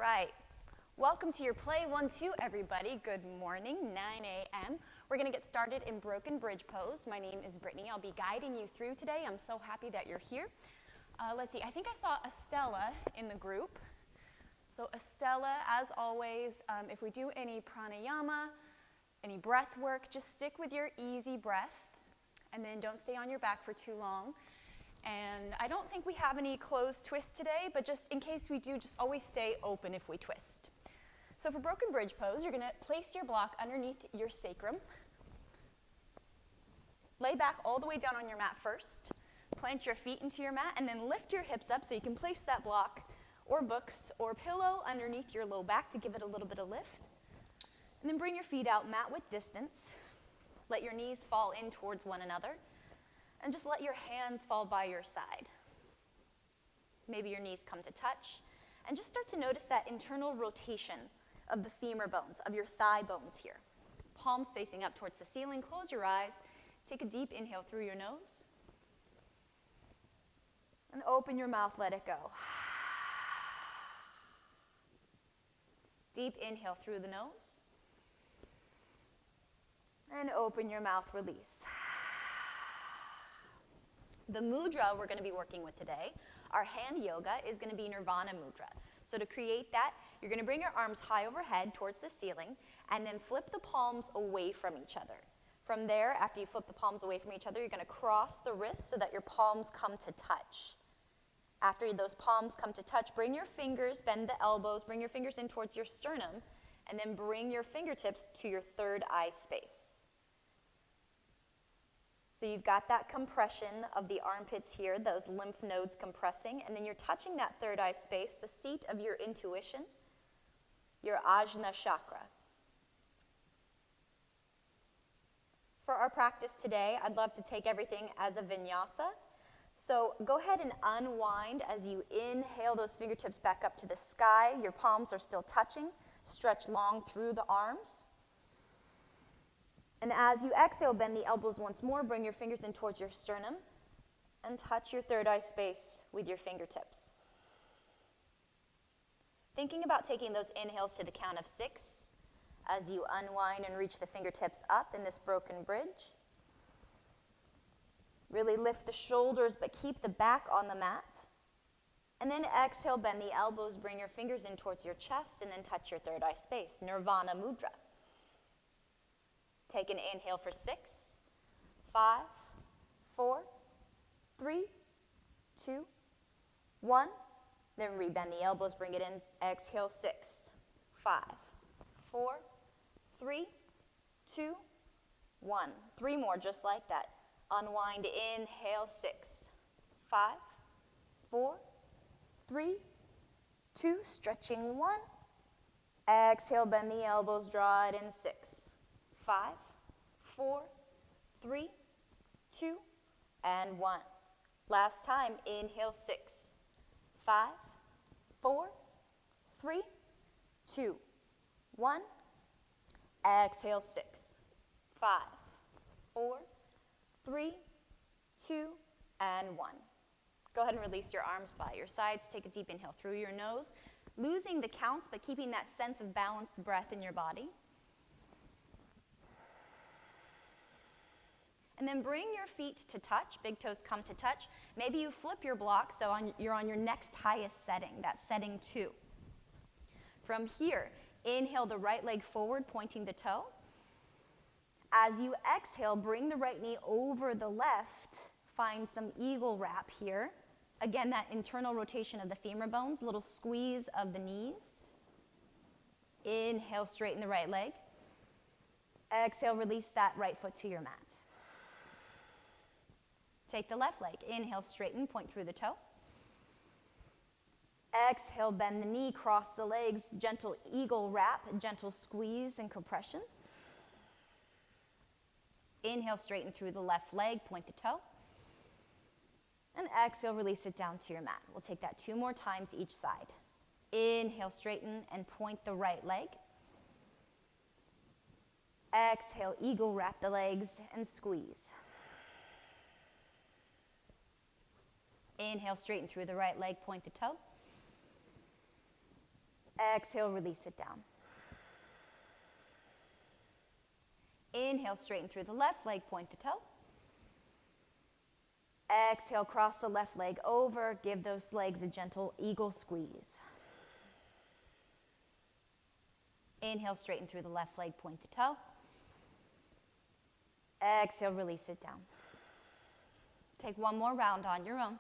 right. Welcome to your Play 1-2, everybody. Good morning, 9 a.m. We're going to get started in Broken Bridge Pose. My name is Brittni. I'll be guiding you through today. I'm so happy that you're here. Let's see, I think I saw Estella in the group. So Estella, as always, if we do any pranayama, any breath work, just stick with your easy breath, and then don't stay on your back for too long. And I don't think we have any closed twists today, but just in case we do, just always stay open if we twist. So for Broken Bridge Pose, you're going to place your block underneath your sacrum. Lay back all the way down on your mat first. Plant your feet into your mat, and then lift your hips up so you can place that block or books or pillow underneath your low back to give it a little bit of lift. And then bring your feet out mat width distance. Let your knees fall in towards one another. And just let your hands fall by your side. Maybe your knees come to touch. And just start to notice that internal rotation of the femur bones, of your thigh bones here. Palms facing up towards the ceiling. Close your eyes. Take a deep inhale through your nose. And open your mouth, let it go. Deep inhale through the nose. And open your mouth, release. The mudra we're going to be working with today, our hand yoga, is going to be Nirvana Mudra. So to create that, you're going to bring your arms high overhead towards the ceiling and then flip the palms away from each other. From there, after you flip the palms away from each other, you're going to cross the wrists so that your palms come to touch. After those palms come to touch, bring your fingers, bend the elbows, bring your fingers in towards your sternum, and then bring your fingertips to your third eye space. So you've got that compression of the armpits here, those lymph nodes compressing, and then you're touching that third eye space, the seat of your intuition, your Ajna chakra. For our practice today, I'd love to take everything as a vinyasa. So go ahead and unwind as you inhale those fingertips back up to the sky. Your palms are still touching. Stretch long through the arms. And as you exhale, bend the elbows once more. Bring your fingers in towards your sternum. And touch your third eye space with your fingertips. Thinking about taking those inhales to the count of 6 as you unwind and reach the fingertips up in this broken bridge. Really lift the shoulders, but keep the back on the mat. And then exhale, bend the elbows, bring your fingers in towards your chest, and then touch your third eye space, Nirvana Mudra. Take an inhale for 6, 5, 4, 3, 2, 1. Then rebend the elbows, bring it in. Exhale, 6, 5, 4, 3, 2, 1. 3 more, just like that. Unwind, inhale, 6, 5, 4, 3, 2, stretching 1. Exhale, bend the elbows, draw it in 6, 5, 4, 3, 2, and 1. Last time, inhale, 6, 5, 4, 3, 2, 1. Exhale, 6, 5, 4, 3, 2, and 1. Go ahead and release your arms by your sides. Take a deep inhale through your nose, losing the counts, but keeping that sense of balanced breath in your body. And then bring your feet to touch. Big toes come to touch. Maybe you flip your block so you're on your next highest setting, that's setting 2. From here, inhale the right leg forward, pointing the toe. As you exhale, bring the right knee over the left. Find some eagle wrap here. Again, that internal rotation of the femur bones, little squeeze of the knees. Inhale, straighten the right leg. Exhale, release that right foot to your mat. Take the left leg. Inhale, straighten, point through the toe. Exhale, bend the knee, cross the legs, gentle eagle wrap, gentle squeeze and compression. Inhale, straighten through the left leg, point the toe. And exhale, release it down to your mat. We'll take that 2 more times each side. Inhale, straighten and point the right leg. Exhale, eagle wrap the legs and squeeze. Inhale, straighten through the right leg, point the toe. Exhale, release it down. Inhale, straighten through the left leg, point the toe. Exhale, cross the left leg over. Give those legs a gentle eagle squeeze. Inhale, straighten through the left leg, point the toe. Exhale, release it down. Take one more round on your own.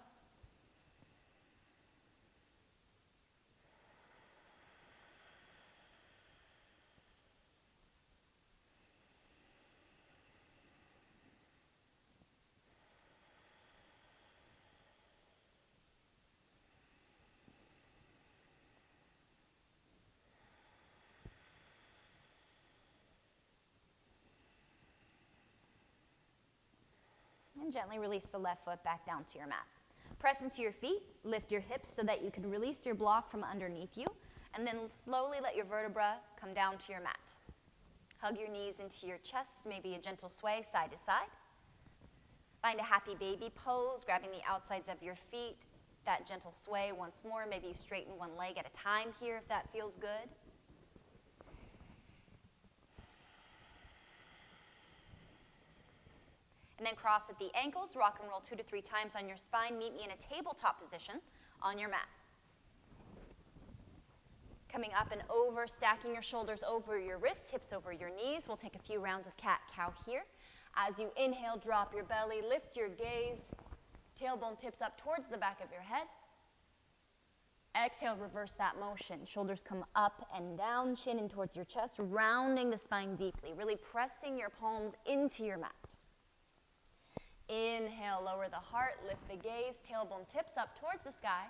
And gently release the left foot back down to your mat. Press into your feet, lift your hips so that you can release your block from underneath you, and then slowly let your vertebra come down to your mat. Hug your knees into your chest, maybe a gentle sway side to side. Find a happy baby pose, grabbing the outsides of your feet, that gentle sway once more. Maybe you straighten one leg at a time here if that feels good. And then cross at the ankles, rock and roll 2 to 3 times on your spine. Meet me in a tabletop position on your mat. Coming up and over, stacking your shoulders over your wrists, hips over your knees. We'll take a few rounds of cat-cow here. As you inhale, drop your belly, lift your gaze, tailbone tips up towards the back of your head. Exhale, reverse that motion. Shoulders come up and down, chin in towards your chest, rounding the spine deeply, really pressing your palms into your mat. Inhale, lower the heart, lift the gaze, tailbone tips up towards the sky.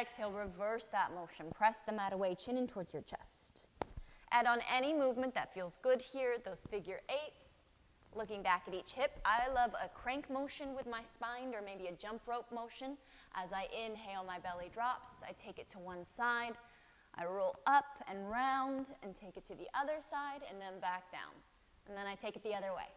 Exhale, reverse that motion. Press the mat away, chin in towards your chest. Add on any movement that feels good here, those figure eights. Looking back at each hip, I love a crank motion with my spine or maybe a jump rope motion. As I inhale, my belly drops. I take it to one side. I roll up and round and take it to the other side and then back down. And then I take it the other way.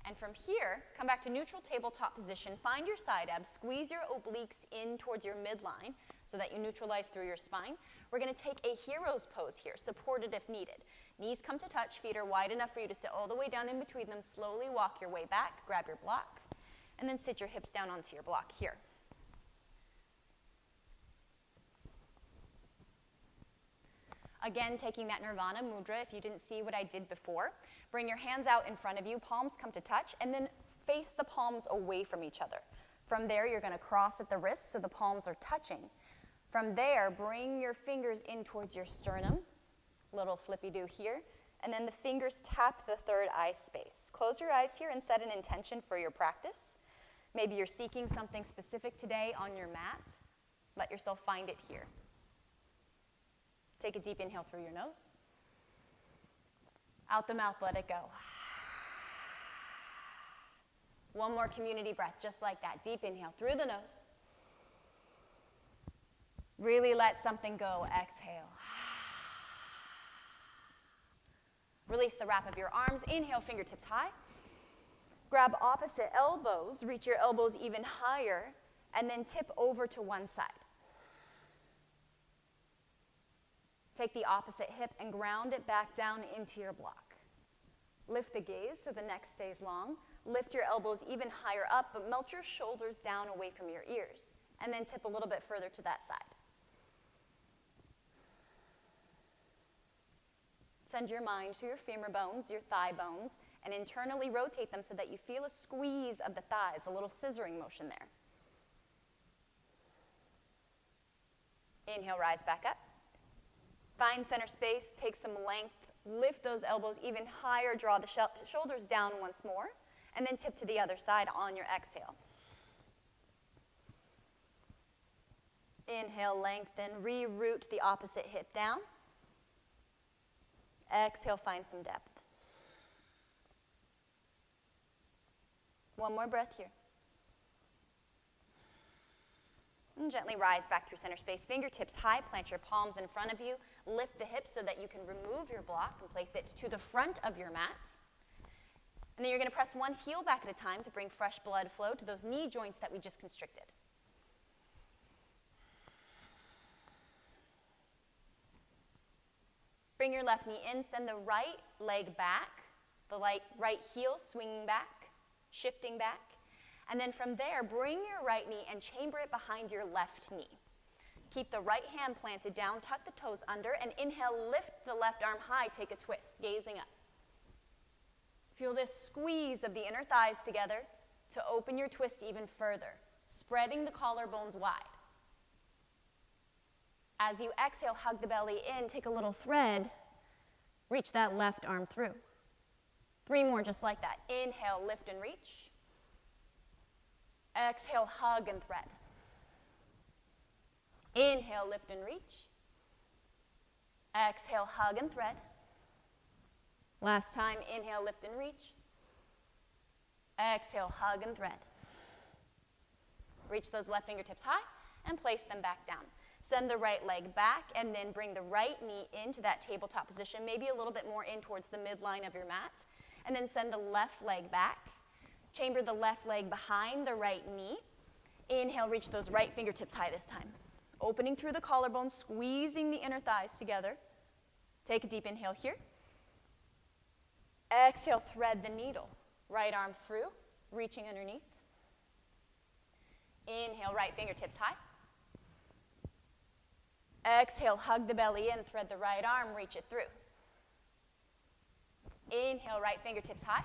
And from here, come back to neutral tabletop position. Find your side abs. Squeeze your obliques in towards your midline so that you neutralize through your spine. We're going to take a hero's pose here, supported if needed. Knees come to touch. Feet are wide enough for you to sit all the way down in between them. Slowly walk your way back. Grab your block. And then sit your hips down onto your block here. Again, taking that Nirvana Mudra, if you didn't see what I did before, bring your hands out in front of you, palms come to touch, and then face the palms away from each other. From there, you're going to cross at the wrists so the palms are touching. From there, bring your fingers in towards your sternum, little flippy-do here, and then the fingers tap the third eye space. Close your eyes here and set an intention for your practice. Maybe you're seeking something specific today on your mat. Let yourself find it here. Take a deep inhale through your nose. Out the mouth, let it go. One more community breath, just like that. Deep inhale through the nose. Really let something go. Exhale. Release the wrap of your arms. Inhale, fingertips high. Grab opposite elbows. Reach your elbows even higher. And then tip over to one side. Take the opposite hip and ground it back down into your block. Lift the gaze so the neck stays long. Lift your elbows even higher up, but melt your shoulders down away from your ears. And then tip a little bit further to that side. Send your mind to your femur bones, your thigh bones, and internally rotate them so that you feel a squeeze of the thighs, a little scissoring motion there. Inhale, rise back up. Find center space, take some length, lift those elbows even higher, draw the shoulders down once more, and then tip to the other side on your exhale. Inhale, lengthen, reroute the opposite hip down. Exhale, find some depth. One more breath here. And gently rise back through center space. Fingertips high, plant your palms in front of you. Lift the hips so that you can remove your block and place it to the front of your mat. And then you're going to press one heel back at a time to bring fresh blood flow to those knee joints that we just constricted. Bring your left knee in, send the right leg back, the right heel swinging back, shifting back. And then from there, bring your right knee and chamber it behind your left knee. Keep the right hand planted down, tuck the toes under, and inhale, lift the left arm high, take a twist, gazing up. Feel this squeeze of the inner thighs together to open your twist even further, spreading the collarbones wide. As you exhale, hug the belly in, take a little thread, reach that left arm through. 3 more just like that. Inhale, lift and reach. Exhale, hug and thread. Inhale, lift and reach. Exhale, hug and thread. Last time, inhale, lift and reach. Exhale, hug and thread. Reach those left fingertips high and place them back down. Send the right leg back and then bring the right knee into that tabletop position, maybe a little bit more in towards the midline of your mat. And then send the left leg back. Chamber the left leg behind the right knee. Inhale, reach those right fingertips high this time. Opening through the collarbone, squeezing the inner thighs together. Take a deep inhale here. Exhale, thread the needle. Right arm through, reaching underneath. Inhale, right fingertips high. Exhale, hug the belly in, thread the right arm, reach it through. Inhale, right fingertips high.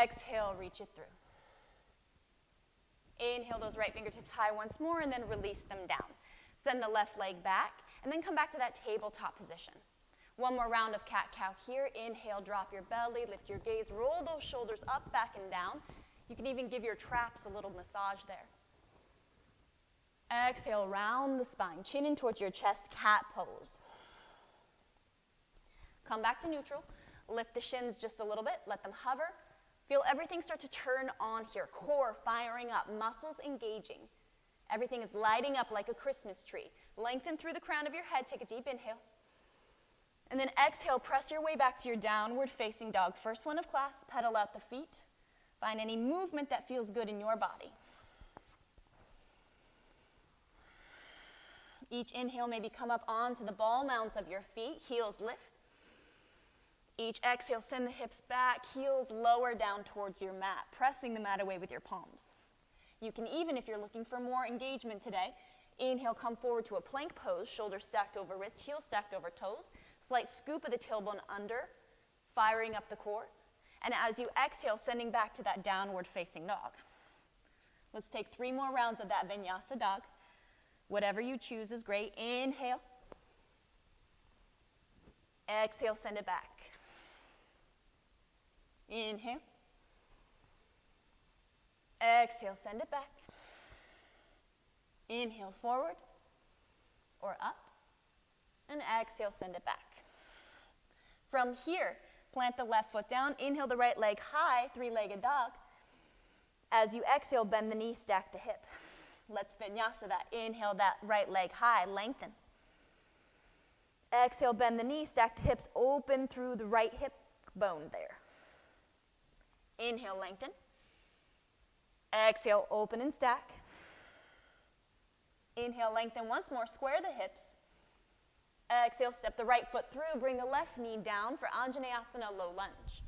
Exhale, reach it through. Inhale those right fingertips high once more and then release them down. Send the left leg back and then come back to that tabletop position. One more round of cat-cow here. Inhale, drop your belly, lift your gaze, roll those shoulders up, back, and down. You can even give your traps a little massage there. Exhale, round the spine, chin in towards your chest, cat pose. Come back to neutral. Lift the shins just a little bit. Let them hover. Feel everything start to turn on here. Core firing up, muscles engaging. Everything is lighting up like a Christmas tree. Lengthen through the crown of your head. Take a deep inhale. And then exhale, press your way back to your downward facing dog. First one of class, pedal out the feet. Find any movement that feels good in your body. Each inhale, maybe come up onto the ball mounts of your feet. Heels lift. Each exhale, send the hips back, heels lower down towards your mat, pressing the mat away with your palms. You can even, if you're looking for more engagement today, inhale, come forward to a plank pose, shoulders stacked over wrists, heels stacked over toes, slight scoop of the tailbone under, firing up the core. And as you exhale, sending back to that downward facing dog. Let's take 3 more rounds of that Vinyasa dog. Whatever you choose is great. Inhale. Exhale, send it back. Inhale. Exhale, send it back. Inhale, forward or up. And exhale, send it back. From here, plant the left foot down. Inhale the right leg high, 3-legged dog. As you exhale, bend the knee, stack the hip. Let's Vinyasa that. Inhale that right leg high, lengthen. Exhale, bend the knee, stack the hips, open through the right hip bone there. Inhale, lengthen. Exhale, open and stack. Inhale, lengthen once more, square the hips. Exhale, step the right foot through, bring the left knee down for Anjaneyasana, low lunge.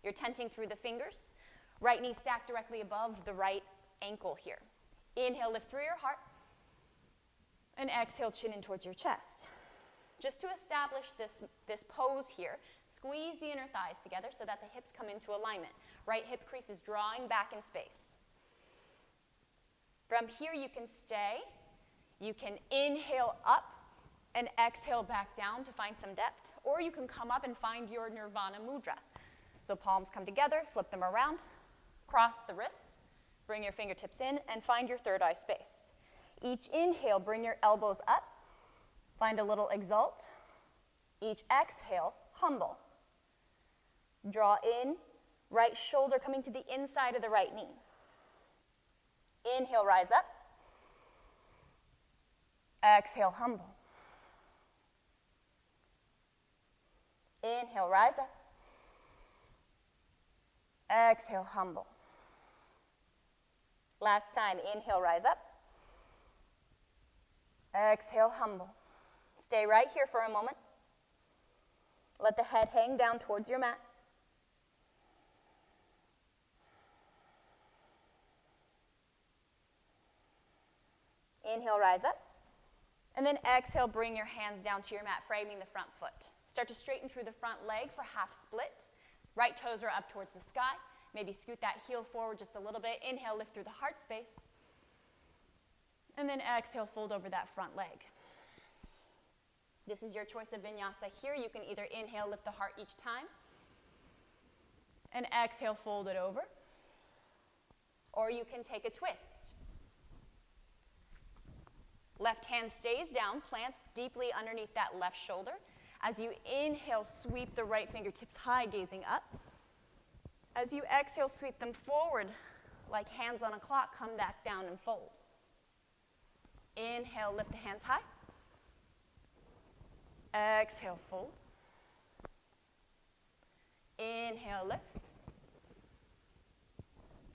You're tenting through the fingers. Right knee stacked directly above the right ankle here. Inhale, lift through your heart. And exhale, chin in towards your chest. Just to establish this pose here, squeeze the inner thighs together so that the hips come into alignment. Right hip crease is drawing back in space. From here, you can stay. You can inhale up and exhale back down to find some depth, or you can come up and find your Nirvana Mudra. So palms come together, flip them around, cross the wrists, bring your fingertips in, and find your third eye space. Each inhale, bring your elbows up, find a little exalt. Each exhale, humble. Draw in, right shoulder coming to the inside of the right knee. Inhale, rise up. Exhale, humble. Inhale, rise up. Exhale, humble. Last time, inhale, rise up. Exhale, humble. Stay right here for a moment. Let the head hang down towards your mat. Inhale, rise up. And then exhale, bring your hands down to your mat, framing the front foot. Start to straighten through the front leg for half split. Right toes are up towards the sky. Maybe scoot that heel forward just a little bit. Inhale, lift through the heart space. And then exhale, fold over that front leg. This is your choice of vinyasa here. You can either inhale, lift the heart each time, and exhale, fold it over. Or you can take a twist. Left hand stays down, plants deeply underneath that left shoulder. As you inhale, sweep the right fingertips high, gazing up. As you exhale, sweep them forward like hands on a clock. Come back down and fold. Inhale, lift the hands high. Exhale, fold. Inhale, lift.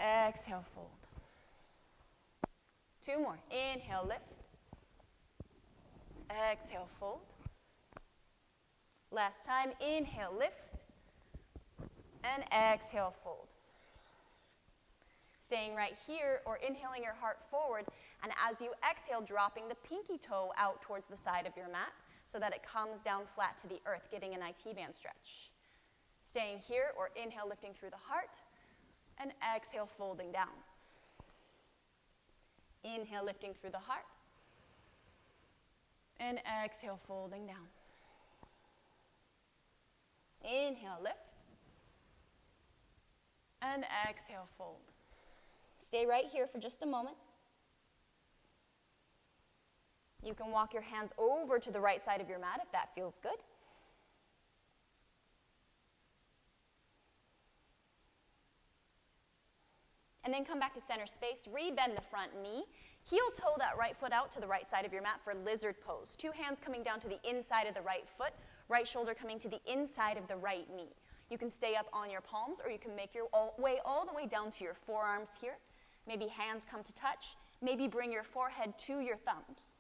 Exhale, fold. Two more. Inhale, lift. Exhale, fold. Last time, inhale, lift. And exhale, fold. Staying right here or inhaling your heart forward, and as you exhale, dropping the pinky toe out towards the side of your mat so that it comes down flat to the earth, getting an IT band stretch. Staying here or inhale, lifting through the heart, and exhale, folding down. Inhale, lifting through the heart, and exhale, folding down. Inhale, lift, and exhale, fold. Stay right here for just a moment. You can walk your hands over to the right side of your mat if that feels good. And then come back to center space, rebend the front knee, heel toe that right foot out to the right side of your mat for lizard pose. Two hands coming down to the inside of the right foot, right shoulder coming to the inside of the right knee. You can stay up on your palms, or you can make your way all the way down to your forearms here. Maybe hands come to touch. Maybe bring your forehead to your thumbs.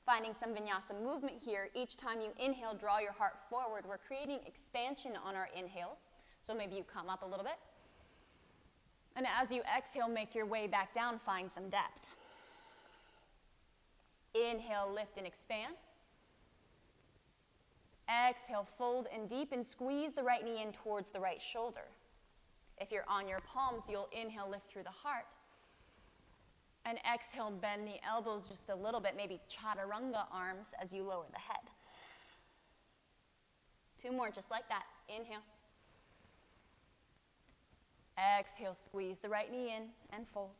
Finding some vinyasa movement here. Each time you inhale, draw your heart forward. We're creating expansion on our inhales. So maybe you come up a little bit. And as you exhale, make your way back down, find some depth. Inhale, lift and expand. Exhale, fold and deepen. Squeeze the right knee in towards the right shoulder. If you're on your palms, you'll inhale, lift through the heart. And exhale, bend the elbows just a little bit, maybe chaturanga arms as you lower the head. Two more, just like that. Inhale. Exhale, squeeze the right knee in and fold.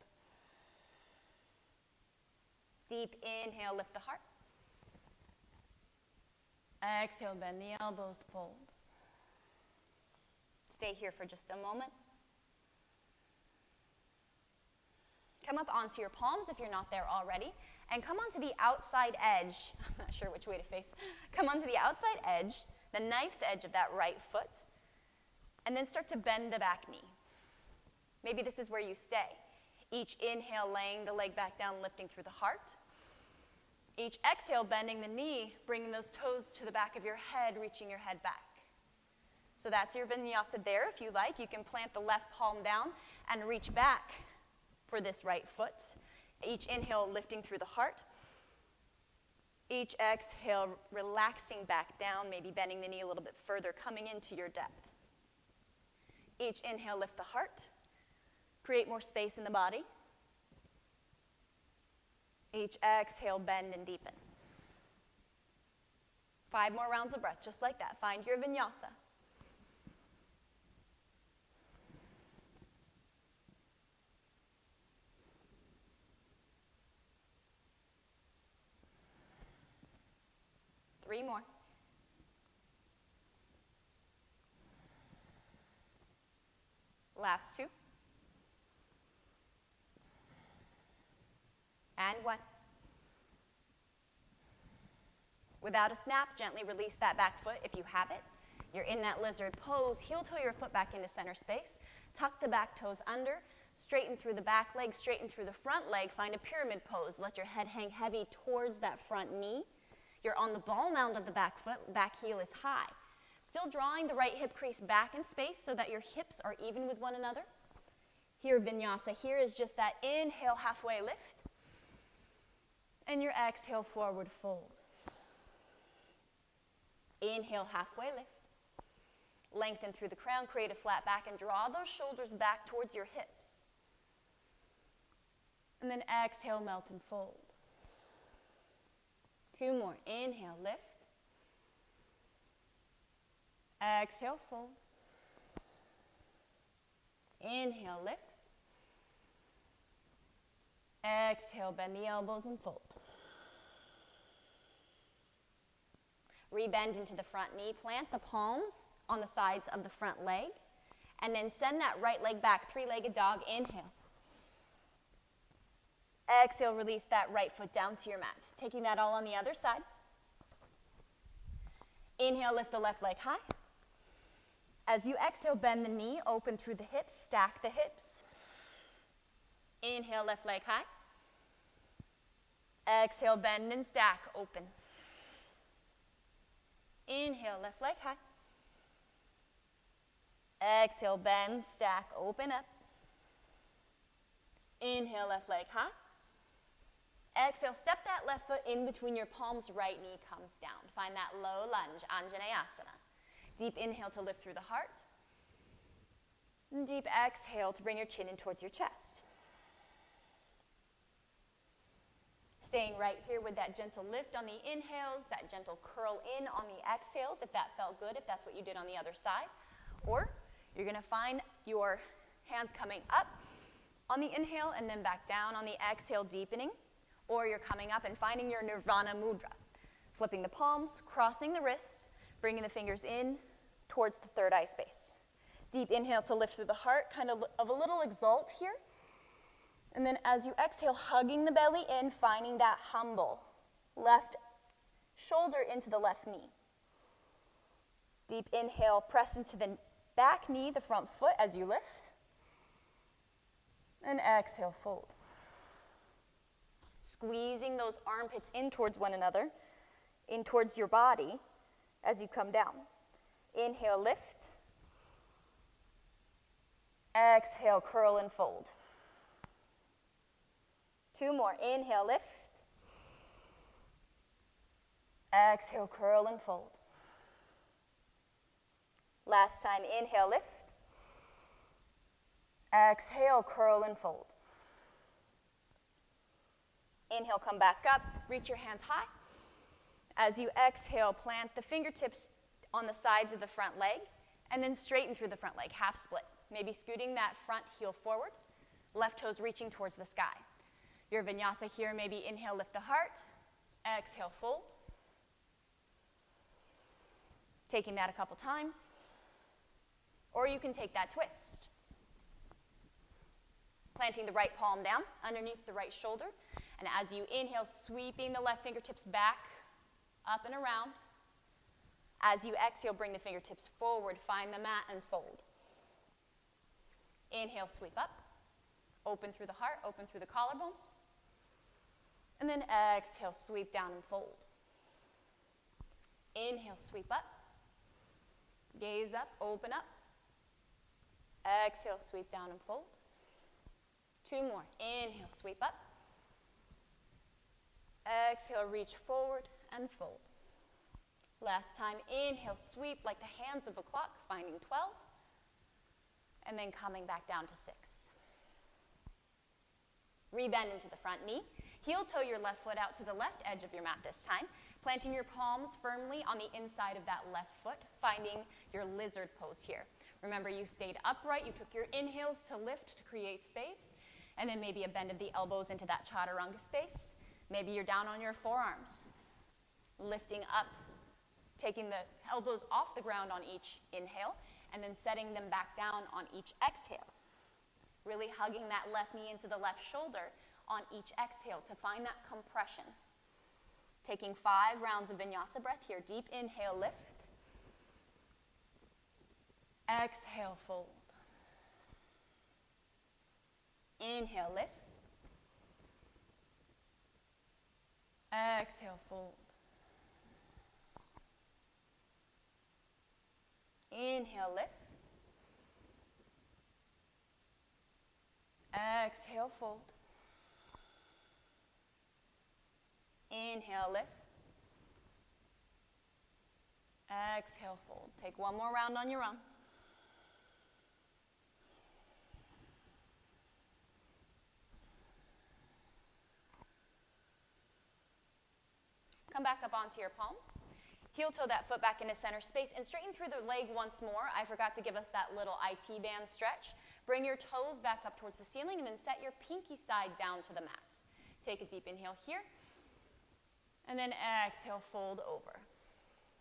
Deep inhale, lift the heart. Exhale, bend the elbows, fold. Stay here for just a moment. Come up onto your palms if you're not there already, and come onto the outside edge. I'm not sure which way to face. Come onto the outside edge, the knife's edge of that right foot, and then start to bend the back knee. Maybe this is where you stay. Each inhale, laying the leg back down, lifting through the heart. Each exhale, bending the knee, bringing those toes to the back of your head, reaching your head back. So that's your vinyasa there. If you like, you can plant the left palm down and reach back for this right foot. Each inhale, lifting through the heart. Each exhale, relaxing back down, maybe bending the knee a little bit further, coming into your depth. Each inhale, lift the heart. Create more space in the body. Each exhale, bend and deepen. 5 more rounds of breath, just like that. Find your vinyasa. Three more. Last 2. And 1. Without a snap, gently release that back foot if you have it. You're in that lizard pose. Heel toe your foot back into center space. Tuck the back toes under. Straighten through the back leg, straighten through the front leg. Find a pyramid pose. Let your head hang heavy towards that front knee. You're on the ball mound of the back foot. Back heel is high. Still drawing the right hip crease back in space so that your hips are even with one another. Here, Vinyasa, here is just that inhale, halfway lift. And your exhale, forward fold. Inhale, halfway lift. Lengthen through the crown, create a flat back, and draw those shoulders back towards your hips. And then exhale, melt and fold. 2 more. Inhale, lift. Exhale, fold. Inhale, lift. Exhale, bend the elbows and fold. Rebend into the front knee. Plant the palms on the sides of the front leg. And then send that right leg back, 3-legged dog. Inhale. Exhale, release that right foot down to your mat. Taking that all on the other side. Inhale, lift the left leg high. As you exhale, bend the knee, open through the hips, stack the hips. Inhale, left leg high. Exhale, bend and stack, open. Inhale, left leg high. Exhale, bend, stack, open up. Inhale, left leg high. Exhale, step that left foot in between your palms, right knee comes down. Find that low lunge, Anjaneyasana. Deep inhale to lift through the heart. And deep exhale to bring your chin in towards your chest. Staying right here with that gentle lift on the inhales, that gentle curl in on the exhales, if that felt good, if that's what you did on the other side. Or you're going to find your hands coming up on the inhale and then back down on the exhale, deepening. Or you're coming up and finding your Nirvana Mudra. Flipping the palms, crossing the wrists, bringing the fingers in towards the third eye space. Deep inhale to lift through the heart, kind of a little exalt here. And then as you exhale, hugging the belly in, finding that humble left shoulder into the left knee. Deep inhale, press into the back knee, the front foot as you lift. And exhale, fold. Squeezing those armpits in towards one another, in towards your body as you come down. Inhale, lift. Exhale, curl and fold. 2 more. Inhale, lift. Exhale, curl and fold. Last time, inhale, lift. Exhale, curl and fold. Inhale, come back up. Reach your hands high. As you exhale, plant the fingertips on the sides of the front leg, and then straighten through the front leg, half split. Maybe scooting that front heel forward, left toes reaching towards the sky. Your vinyasa here, maybe inhale, lift the heart. Exhale, fold. Taking that a couple times. Or you can take that twist. Planting the right palm down underneath the right shoulder. And as you inhale, sweeping the left fingertips back, up and around. As you exhale, bring the fingertips forward, find the mat and fold. Inhale, sweep up. Open through the heart, open through the collarbones. And then exhale, sweep down and fold. Inhale, sweep up. Gaze up, open up. Exhale, sweep down and fold. 2 more. Inhale, sweep up. Exhale, reach forward and fold. Last time, inhale, sweep like the hands of a clock, finding 12. And then coming back down to 6. Rebend into the front knee. Heel toe your left foot out to the left edge of your mat this time, planting your palms firmly on the inside of that left foot, finding your lizard pose here. Remember, you stayed upright, you took your inhales to lift to create space, and then maybe a bend of the elbows into that chaturanga space. Maybe you're down on your forearms, lifting up, taking the elbows off the ground on each inhale, and then setting them back down on each exhale. Really hugging that left knee into the left shoulder on each exhale to find that compression. Taking 5 rounds of Vinyasa breath here. Deep inhale, lift. Exhale, fold. Inhale, lift. Exhale, fold. Inhale, lift. Exhale, fold. Inhale, lift. Exhale, fold. Take one more round on your own. Come back up onto your palms. Heel toe that foot back into center space and straighten through the leg once more. I forgot to give us that little IT band stretch. Bring your toes back up towards the ceiling and then set your pinky side down to the mat. Take a deep inhale here. And then exhale, fold over.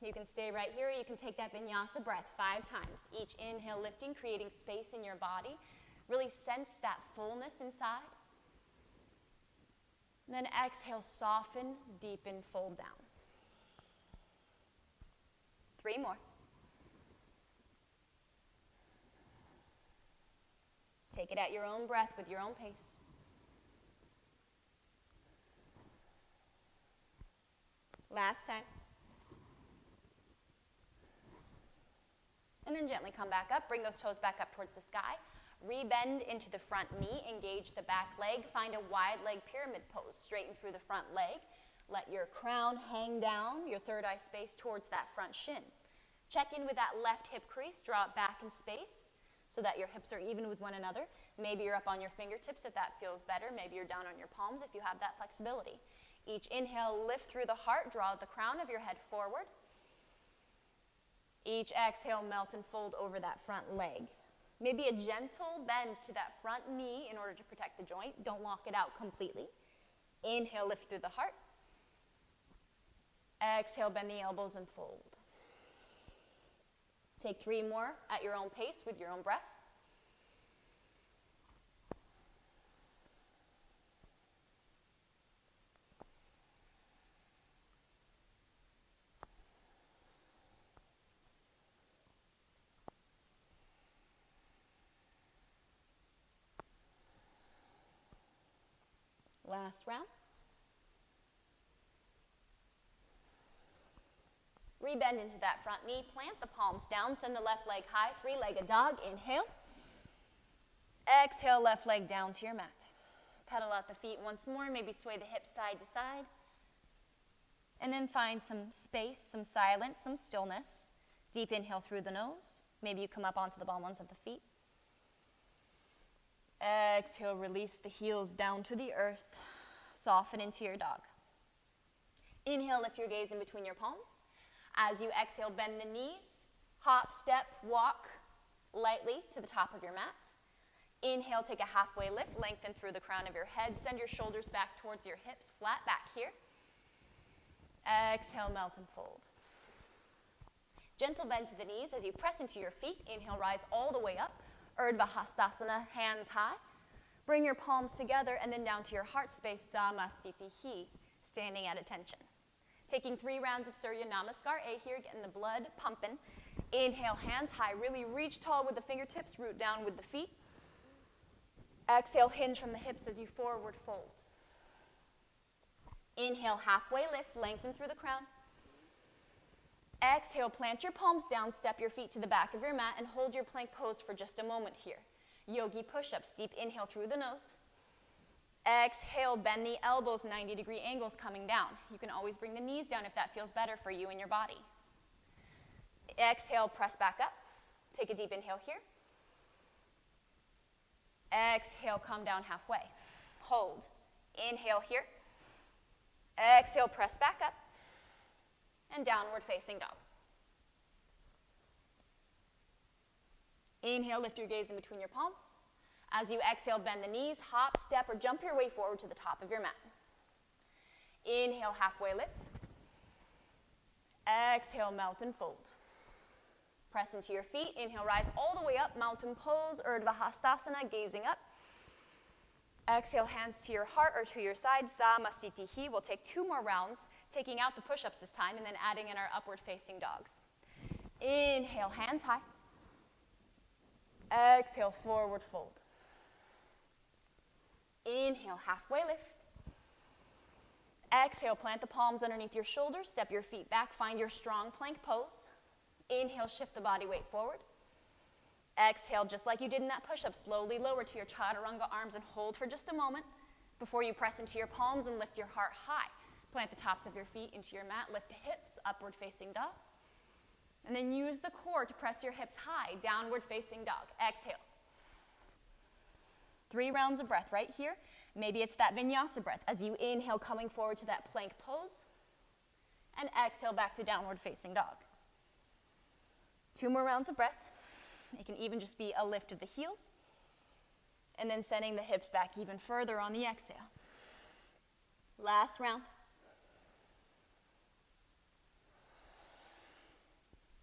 You can stay right here. You can take that Vinyasa breath 5 times. Each inhale lifting, creating space in your body. Really sense that fullness inside. And then exhale, soften, deepen, fold down. 3 more. Take it at your own breath with your own pace. Last time. And then gently come back up. Bring those toes back up towards the sky. Rebend into the front knee. Engage the back leg. Find a wide leg pyramid pose. Straighten through the front leg. Let your crown hang down, your third eye space towards that front shin. Check in with that left hip crease. Draw it back in space so that your hips are even with one another. Maybe you're up on your fingertips if that feels better. Maybe you're down on your palms if you have that flexibility. Each inhale, lift through the heart. Draw the crown of your head forward. Each exhale, melt and fold over that front leg. Maybe a gentle bend to that front knee in order to protect the joint. Don't lock it out completely. Inhale, lift through the heart. Exhale, bend the elbows and fold. Take 3 more at your own pace with your own breath. Last round. Rebend into that front knee. Plant the palms down. Send the left leg high. 3-legged dog. Inhale. Exhale, left leg down to your mat. Pedal out the feet once more. Maybe sway the hips side to side. And then find some space, some silence, some stillness. Deep inhale through the nose. Maybe you come up onto the ball ones of the feet. Exhale, release the heels down to the earth. Soften into your dog. Inhale, lift your gaze in between your palms. As you exhale, bend the knees. Hop, step, walk lightly to the top of your mat. Inhale, take a halfway lift. Lengthen through the crown of your head. Send your shoulders back towards your hips, flat back here. Exhale, melt and fold. Gentle bend to the knees as you press into your feet. Inhale, rise all the way up. Urdhva Hastasana, hands high. Bring your palms together and then down to your heart space, Samastitihi, standing at attention. Taking 3 rounds of Surya Namaskar, A here, getting the blood pumping. Inhale, hands high. Really reach tall with the fingertips, root down with the feet. Exhale, hinge from the hips as you forward fold. Inhale, halfway lift, lengthen through the crown. Exhale, plant your palms down, step your feet to the back of your mat, and hold your plank pose for just a moment here. Yogi push-ups, deep inhale through the nose. Exhale, bend the elbows, 90-degree angles coming down. You can always bring the knees down if that feels better for you and your body. Exhale, press back up. Take a deep inhale here. Exhale, come down halfway. Hold. Inhale here. Exhale, press back up. And downward facing dog. Inhale, lift your gaze in between your palms. As you exhale, bend the knees, hop, step, or jump your way forward to the top of your mat. Inhale, halfway lift. Exhale, melt and fold. Press into your feet. Inhale, rise all the way up, mountain pose, Urdhva Hastasana, gazing up. Exhale, hands to your heart or to your side, Samastitihi. We'll take 2 more rounds. taking out the push-ups this time, and then adding in our upward facing dogs. Inhale, hands high. Exhale, forward fold. Inhale, halfway lift. Exhale, plant the palms underneath your shoulders, step your feet back, find your strong plank pose. Inhale, shift the body weight forward. Exhale, just like you did in that push-up, slowly lower to your chaturanga arms and hold for just a moment before you press into your palms and lift your heart high. Plant the tops of your feet into your mat, lift the hips, upward facing dog. And then use the core to press your hips high, downward facing dog. Exhale. 3 rounds of breath right here. Maybe it's that vinyasa breath as you inhale, coming forward to that plank pose, and exhale back to downward facing dog. 2 more rounds of breath. It can even just be a lift of the heels, and then sending the hips back even further on the exhale. Last round.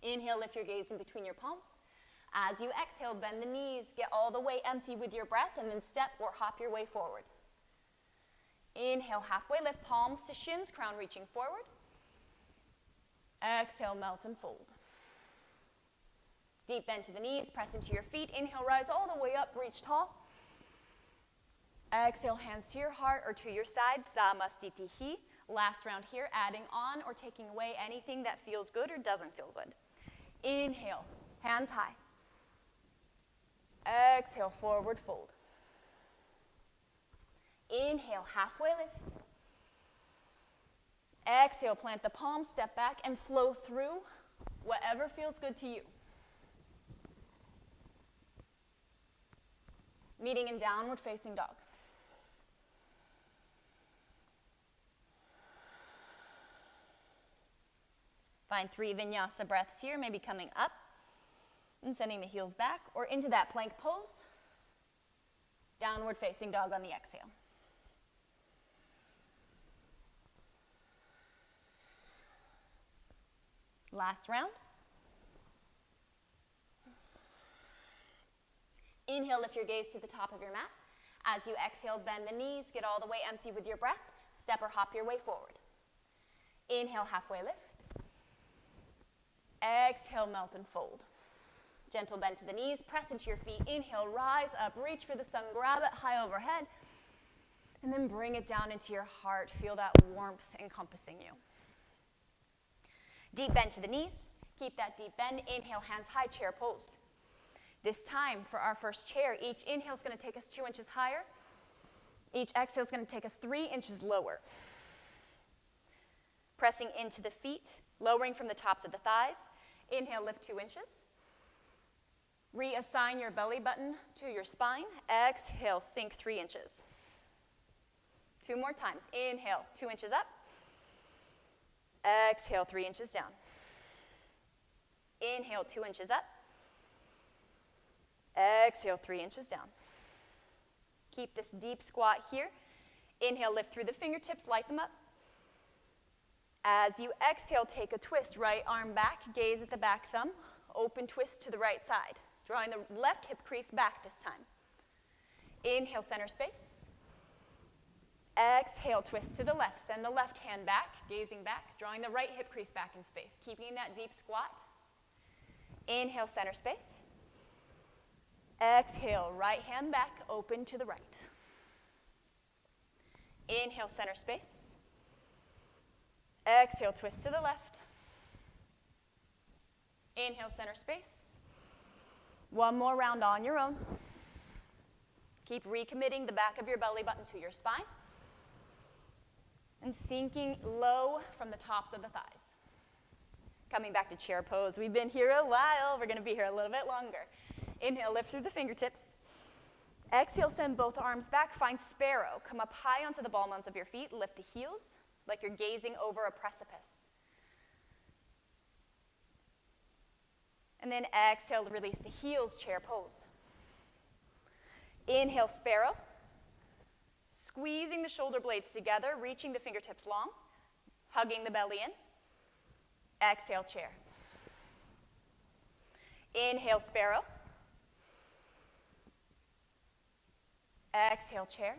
Inhale, lift your gaze in between your palms. As you exhale, bend the knees, get all the way empty with your breath, and then step or hop your way forward. Inhale, halfway lift, palms to shins, crown reaching forward. Exhale, melt and fold. Deep bend to the knees, press into your feet. Inhale, rise all the way up, reach tall. Exhale, hands to your heart or to your side, Samastitihi. Last round here, adding on or taking away anything that feels good or doesn't feel good. Inhale, hands high. Exhale, forward fold. Inhale, halfway lift. Exhale, plant the palms, step back, and flow through whatever feels good to you. Meeting in downward facing dog. Find 3 vinyasa breaths here, maybe coming up and sending the heels back or into that plank pose. Downward facing dog on the exhale. Last round. Inhale, lift your gaze to the top of your mat. As you exhale, bend the knees, get all the way empty with your breath. Step or hop your way forward. Inhale, halfway lift. Exhale, melt and fold. Gentle bend to the knees, press into your feet. Inhale, rise up, reach for the sun, grab it high overhead, and then bring it down into your heart. Feel that warmth encompassing you. Deep bend to the knees. Keep that deep bend. Inhale, hands high, chair pose. This time for our first chair, each inhale is going to take us 2 inches higher. Each exhale is going to take us 3 inches lower. Pressing into the feet, lowering from the tops of the thighs. Inhale, lift 2 inches. Reassign your belly button to your spine. Exhale, sink 3 inches. 2 more times. Inhale, 2 inches up. Exhale, 3 inches down. Inhale, 2 inches up. Exhale, 3 inches down. Keep this deep squat here. Inhale, lift through the fingertips, light them up. As you exhale, take a twist. Right arm back, gaze at the back thumb. Open twist to the right side. Drawing the left hip crease back this time. Inhale, center space. Exhale, twist to the left. Send the left hand back, gazing back, drawing the right hip crease back in space. Keeping that deep squat. Inhale, center space. Exhale, right hand back, open to the right. Inhale, center space. Exhale, twist to the left. Inhale, center space. 1 more round on your own. Keep recommitting the back of your belly button to your spine. And sinking low from the tops of the thighs. Coming back to chair pose. We've been here a while. We're going to be here a little bit longer. Inhale, lift through the fingertips. Exhale, send both arms back. Find sparrow. Come up high onto the ball mounds of your feet. Lift the heels like you're gazing over a precipice. And then exhale to release the heels, chair pose. Inhale, sparrow. Squeezing the shoulder blades together, reaching the fingertips long, hugging the belly in. Exhale, chair. Inhale, sparrow. Exhale, chair.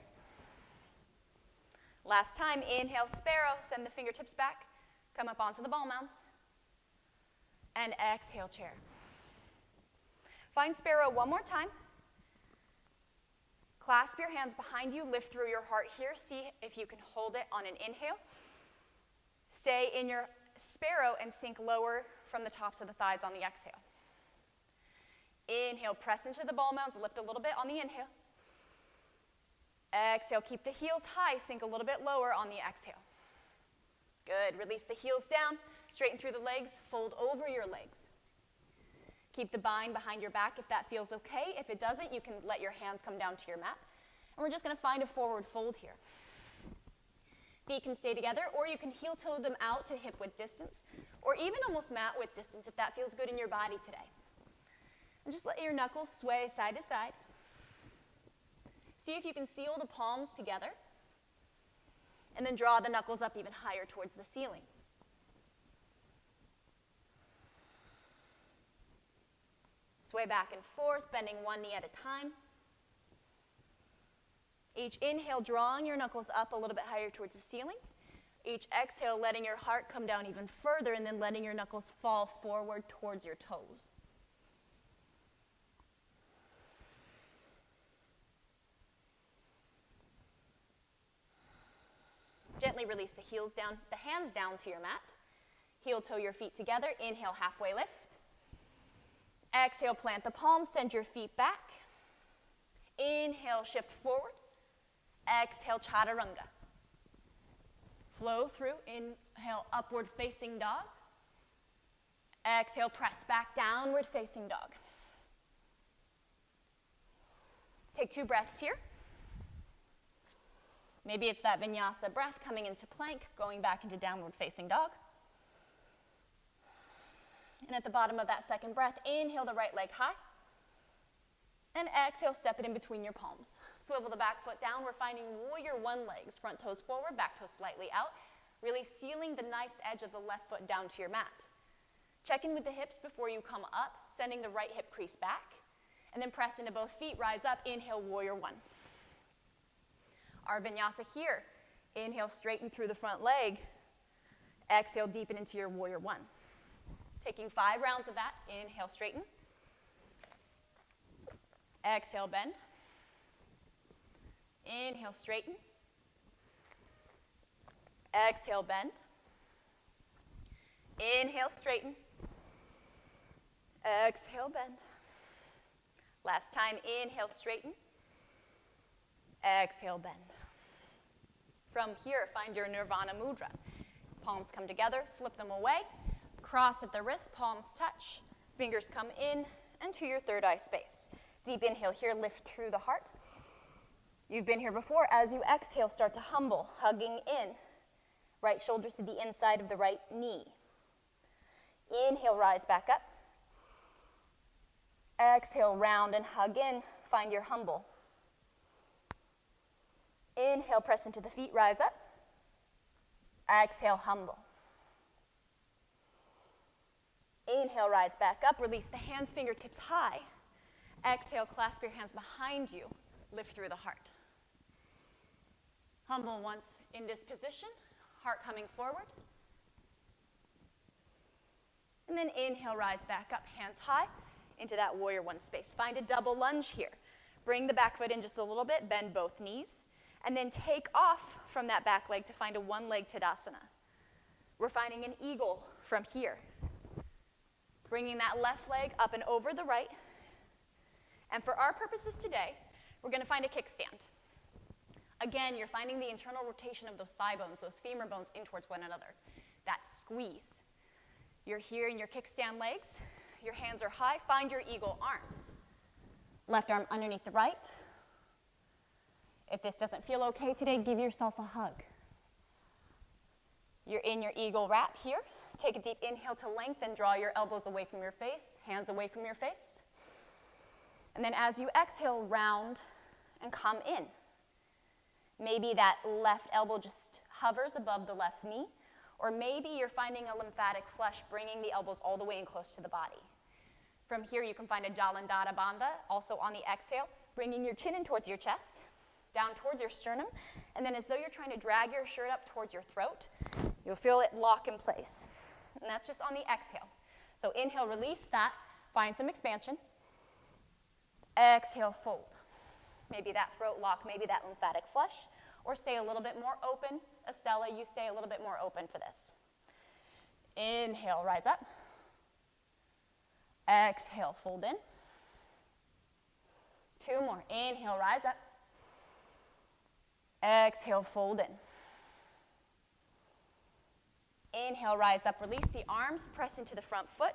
Last time, inhale, sparrow, send the fingertips back, come up onto the ball mounds, and exhale, chair. Find sparrow one more time. Clasp your hands behind you, lift through your heart here. See if you can hold it on an inhale. Stay in your sparrow and sink lower from the tops of the thighs on the exhale. Inhale, press into the ball mounds, lift a little bit on the inhale. Exhale, keep the heels high, sink a little bit lower on the exhale. Good, release the heels down, straighten through the legs, fold over your legs. Keep the bind behind your back if that feels okay. If it doesn't, you can let your hands come down to your mat. And we're just going to find a forward fold here. Feet can stay together, or you can heel toe them out to hip width distance, or even almost mat width distance if that feels good in your body today. And just let your knuckles sway side to side. See if you can seal the palms together, and then draw the knuckles up even higher towards the ceiling. Sway back and forth, bending one knee at a time. Each inhale, drawing your knuckles up a little bit higher towards the ceiling. Each exhale, letting your heart come down even further, and then letting your knuckles fall forward towards your toes. Gently release the heels down, the hands down to your mat. Heel toe your feet together. Inhale, halfway lift. Exhale, plant the palms, send your feet back. Inhale, shift forward. Exhale, chaturanga. Flow through. Inhale, upward facing dog. Exhale, press back, downward facing dog. Take 2 breaths here. Maybe it's that vinyasa breath coming into plank, going back into downward facing dog. And at the bottom of that second breath, inhale the right leg high. And exhale, step it in between your palms. Swivel the back foot down. We're finding warrior 1 legs. Front toes forward, back toes slightly out. Really sealing the nice edge of the left foot down to your mat. Check in with the hips before you come up, sending the right hip crease back. And then press into both feet, rise up, inhale, warrior 1. Our vinyasa here. Inhale, straighten through the front leg. Exhale, deepen into your warrior 1. Taking 5 rounds of that. Inhale, straighten. Exhale, bend. Inhale, straighten. Exhale, bend. Inhale, straighten. Exhale, bend. Last time, inhale, straighten. Exhale, bend. From here, find your Nirvana Mudra. Palms come together, flip them away. Cross at the wrist, palms touch. Fingers come in and to your third eye space. Deep inhale here, lift through the heart. You've been here before. As you exhale, start to humble, hugging in. Right shoulder to the inside of the right knee. Inhale, rise back up. Exhale, round and hug in. Find your humble. Inhale, press into the feet, rise up. Exhale, humble. Inhale, rise back up. Release the hands, fingertips high. Exhale, clasp your hands behind you. Lift through the heart. Humble once in this position. Heart coming forward. And then inhale, rise back up, hands high into that warrior 1 space. Find a double lunge here. Bring the back foot in just a little bit, bend both knees, and then take off from that back leg to find a 1 Leg Tadasana. We're finding an eagle from here. Bringing that left leg up and over the right. And for our purposes today, we're going to find a kickstand. Again, you're finding the internal rotation of those thigh bones, those femur bones in towards one another. That squeeze. You're here in your kickstand legs. Your hands are high. Find your eagle arms. Left arm underneath the right. If this doesn't feel okay today, give yourself a hug. You're in your eagle wrap here. Take a deep inhale to lengthen. Draw your elbows away from your face, hands away from your face. And then as you exhale, round and come in. Maybe that left elbow just hovers above the left knee, or maybe you're finding a lymphatic flush, bringing the elbows all the way in close to the body. From here, you can find a Jalandhara Bandha, also on the exhale, bringing your chin in towards your chest. down towards your sternum, and then as though you're trying to drag your shirt up towards your throat, you'll feel it lock in place. And that's just on the exhale. So inhale, release that, find some expansion. Exhale, fold. Maybe that throat lock, maybe that lymphatic flush, or stay a little bit more open. Estella, you stay a little bit more open for this. Inhale, rise up. Exhale, fold in. 2 more. Inhale, rise up. Exhale, fold in. Inhale, rise up, release the arms, press into the front foot.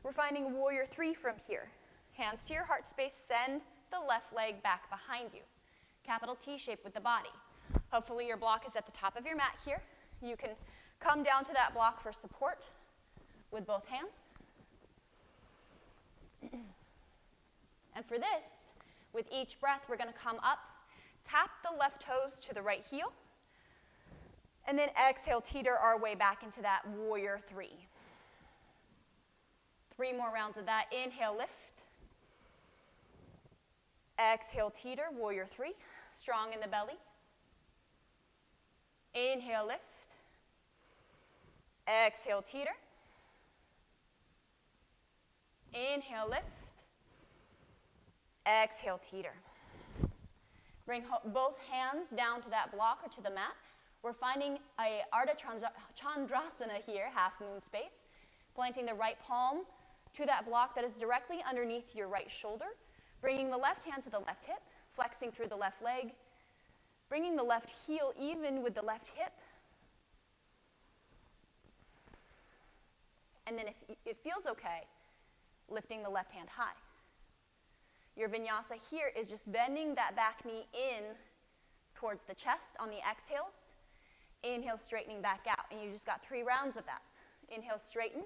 We're finding warrior 3 from here. Hands to your heart space, send the left leg back behind you. Capital T shape with the body. Hopefully your block is at the top of your mat here. You can come down to that block for support with both hands. And for this, with each breath, we're going to come up, tap the left toes to the right heel, and then exhale, teeter our way back into that warrior 3. 3 more rounds of that. Inhale, lift. Exhale, teeter, warrior 3. Strong in the belly. Inhale, lift. Exhale, teeter. Inhale, lift. Exhale, teeter. Bring both hands down to that block or to the mat. We're finding a Arte Chandrasana here, half moon space. Planting the right palm to that block that is directly underneath your right shoulder. Bringing the left hand to the left hip, flexing through the left leg. Bringing the left heel even with the left hip. And then if it feels okay, lifting the left hand high. Your vinyasa here is just bending that back knee in towards the chest on the exhales. Inhale, straightening back out. And you just got 3 rounds of that. Inhale, straighten.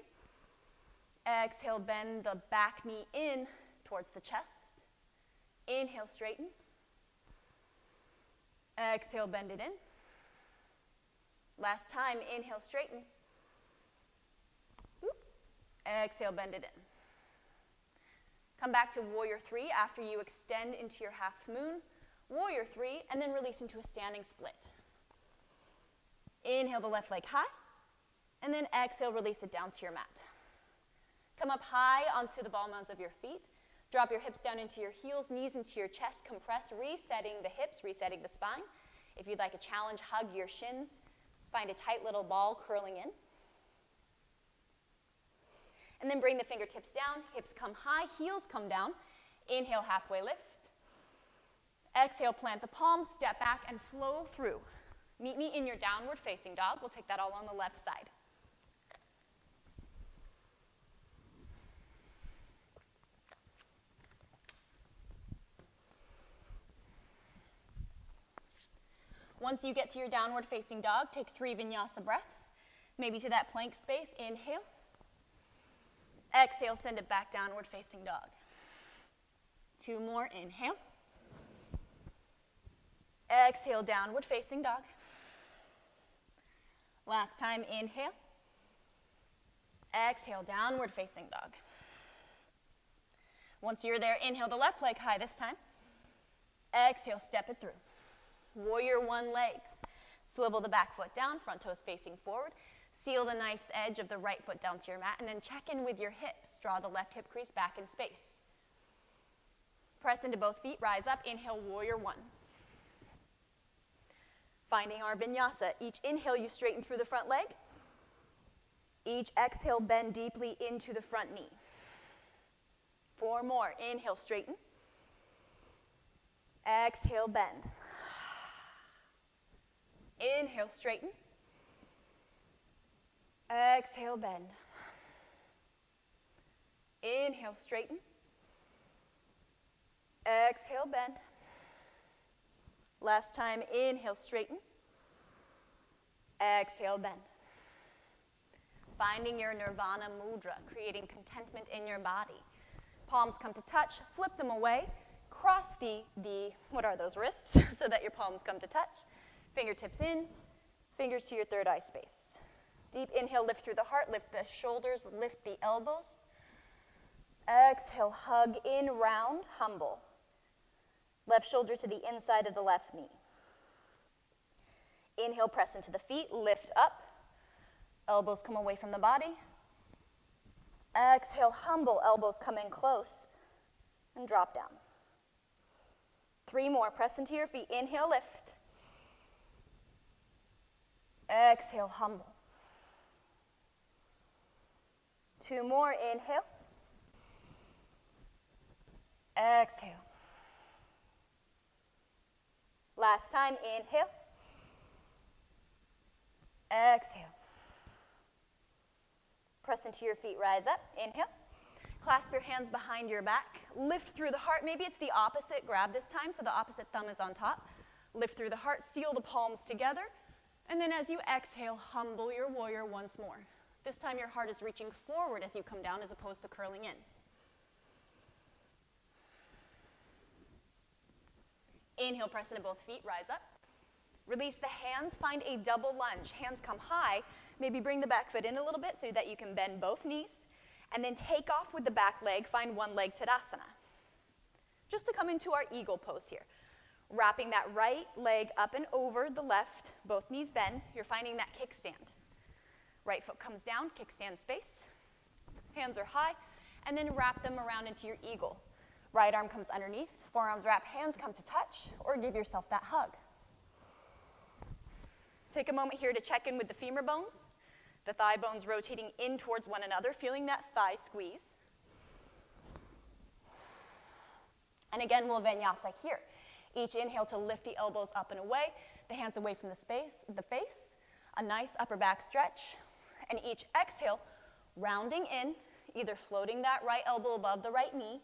Exhale, bend the back knee in towards the chest. Inhale, straighten. Exhale, bend it in. Last time, inhale, straighten. Oop. Exhale, bend it in. Come back to warrior 3 after you extend into your half moon. Warrior 3, and then release into a standing split. Inhale the left leg high, and then exhale, release it down to your mat. Come up high onto the ball mounds of your feet. Drop your hips down into your heels, knees into your chest, compress, resetting the hips, resetting the spine. If you'd like a challenge, hug your shins. Find a tight little ball curling in. And then bring the fingertips down, hips come high, heels come down. Inhale, halfway lift. Exhale, plant the palms, step back, and flow through. Meet me in your downward facing dog. We'll take that all on the left side. Once you get to your downward facing dog, take 3 vinyasa breaths. Maybe to that plank space, inhale. Exhale, send it back, downward facing dog. 2 more, inhale. Exhale, downward facing dog. Last time, inhale. Exhale, downward facing dog. Once you're there, inhale the left leg high this time. Exhale, step it through. Warrior 1 legs. Swivel the back foot down, front toes facing forward. Seal the knife's edge of the right foot down to your mat, and then check in with your hips. Draw the left hip crease back in space. Press into both feet, rise up, inhale, warrior 1. Finding our vinyasa. Each inhale, you straighten through the front leg. Each exhale, bend deeply into the front knee. 4 more. Inhale, straighten. Exhale, bend. Inhale, straighten. Exhale, bend. Inhale, straighten. Exhale, bend. Last time, inhale, straighten. Exhale, bend. Finding your Nirvana Mudra, creating contentment in your body. Palms come to touch, flip them away. Cross the what are those, wrists, so that your palms come to touch. Fingertips in, fingers to your third eye space. Deep inhale, lift through the heart, lift the shoulders, lift the elbows. Exhale, hug in, round, humble. Left shoulder to the inside of the left knee. Inhale, press into the feet, lift up. Elbows come away from the body. Exhale, humble, elbows come in close, and drop down. 3 more, press into your feet. Inhale, lift. Exhale, humble. 2 more, inhale. Exhale. Last time, inhale. Exhale. Press into your feet, rise up, inhale. Clasp your hands behind your back. Lift through the heart. Maybe it's the opposite grab this time, so the opposite thumb is on top. Lift through the heart, seal the palms together. And then as you exhale, humble your warrior once more. This time your heart is reaching forward as you come down as opposed to curling in. Inhale, press into both feet, rise up. Release the hands, find a double lunge. Hands come high. Maybe bring the back foot in a little bit so that you can bend both knees. And then take off with the back leg, find one leg Tadasana. Just to come into our eagle pose here. Wrapping that right leg up and over the left, both knees bend. You're finding that kickstand. Right foot comes down, kickstand space. Hands are high, and then wrap them around into your eagle. Right arm comes underneath, forearms wrap, hands come to touch, or give yourself that hug. Take a moment here to check in with the femur bones. The thigh bones rotating in towards one another, feeling that thigh squeeze. And again, we'll Vinyasa here. Each inhale to lift the elbows up and away, the hands away from the face, a nice upper back stretch. And each exhale, rounding in, either floating that right elbow above the right knee,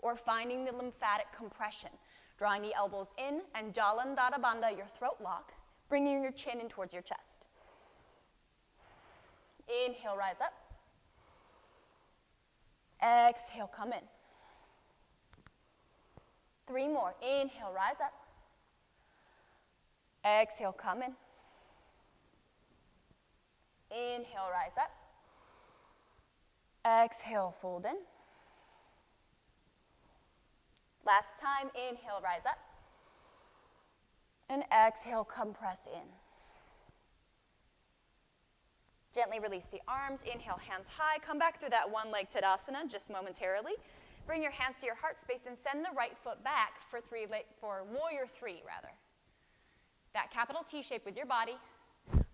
or finding the lymphatic compression, drawing the elbows in and Jalandhara Bandha, your throat lock, bringing your chin in towards your chest. Inhale, rise up. Exhale, come in. 3 more. Inhale, rise up. Exhale, come in. Inhale, rise up. Exhale, fold in. Last time, inhale, rise up. And exhale, compress in. Gently release the arms. Inhale, hands high. Come back through that one leg Tadasana just momentarily. Bring your hands to your heart space and send the right foot back for warrior 3, rather. That capital T shape with your body.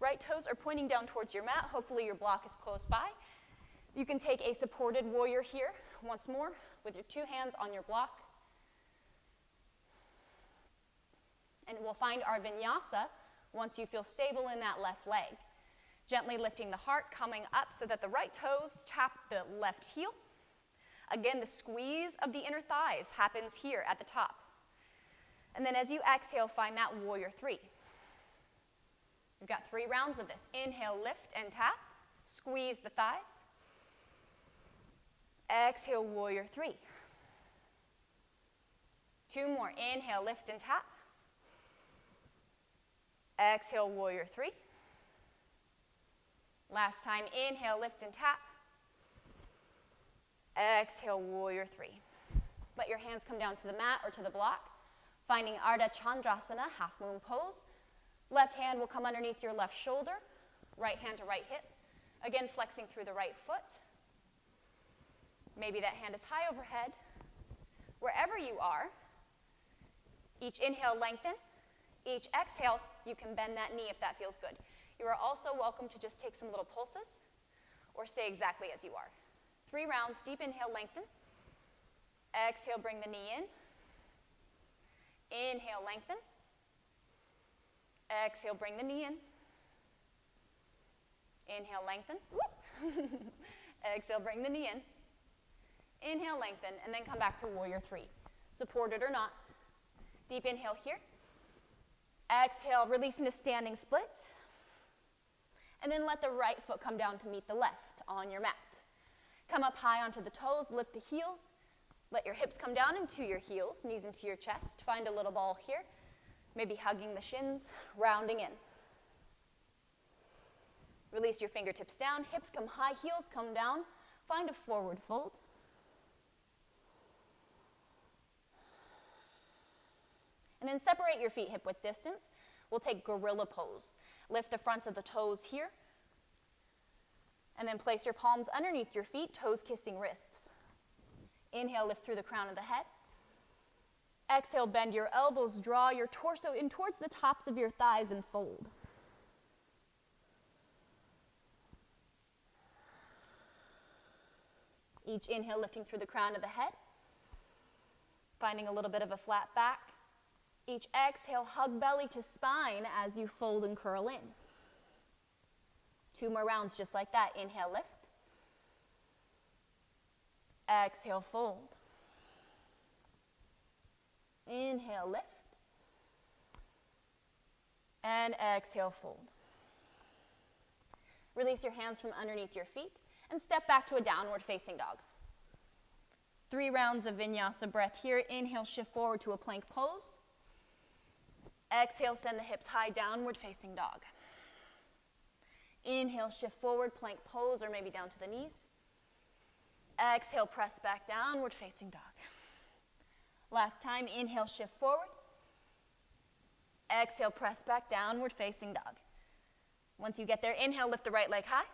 Right toes are pointing down towards your mat. Hopefully your block is close by. You can take a supported warrior here once more with your 2 hands on your block. And we'll find our Vinyasa once you feel stable in that left leg. Gently lifting the heart, coming up so that the right toes tap the left heel. Again, the squeeze of the inner thighs happens here at the top. And then as you exhale, find that warrior 3. We've got 3 rounds of this. Inhale, lift and tap. Squeeze the thighs. Exhale, warrior 3. 2 more. Inhale, lift and tap. Exhale, warrior 3. Last time, inhale, lift and tap. Exhale, warrior 3. Let your hands come down to the mat or to the block, finding Arte Chandrasana, half moon pose. Left hand will come underneath your left shoulder, right hand to right hip. Again, flexing through the right foot. Maybe that hand is high overhead. Wherever you are, each inhale, lengthen. Each exhale, you can bend that knee if that feels good. You are also welcome to just take some little pulses or stay exactly as you are. 3 rounds, deep inhale, lengthen. Exhale, bring the knee in. Inhale, lengthen. Exhale, bring the knee in. Inhale, lengthen. Exhale, bring the knee in. Inhale, lengthen, and then come back to warrior 3. Supported or not. Deep inhale here. Exhale, release into standing splits. And then let the right foot come down to meet the left on your mat. Come up high onto the toes, lift the heels. Let your hips come down into your heels, knees into your chest. Find a little ball here. Maybe hugging the shins, rounding in. Release your fingertips down, hips come high, heels come down. Find a forward fold. And then separate your feet hip width distance. We'll take gorilla pose. Lift the fronts of the toes here. And then place your palms underneath your feet, toes kissing wrists. Inhale, lift through the crown of the head. Exhale, bend your elbows, draw your torso in towards the tops of your thighs and fold. Each inhale, lifting through the crown of the head, finding a little bit of a flat back. Each exhale, hug belly to spine as you fold and curl in. 2 more rounds just like that. Inhale, lift. Exhale, fold. Inhale, lift. And exhale, fold. Release your hands from underneath your feet and step back to a downward facing dog. 3 rounds of Vinyasa breath here. Inhale, shift forward to a plank pose. Exhale, send the hips high, downward facing dog. Inhale, shift forward, plank pose, or maybe down to the knees. Exhale, press back, downward facing dog. Last time, inhale, shift forward. Exhale, press back, downward facing dog. Once you get there, inhale, lift the right leg high.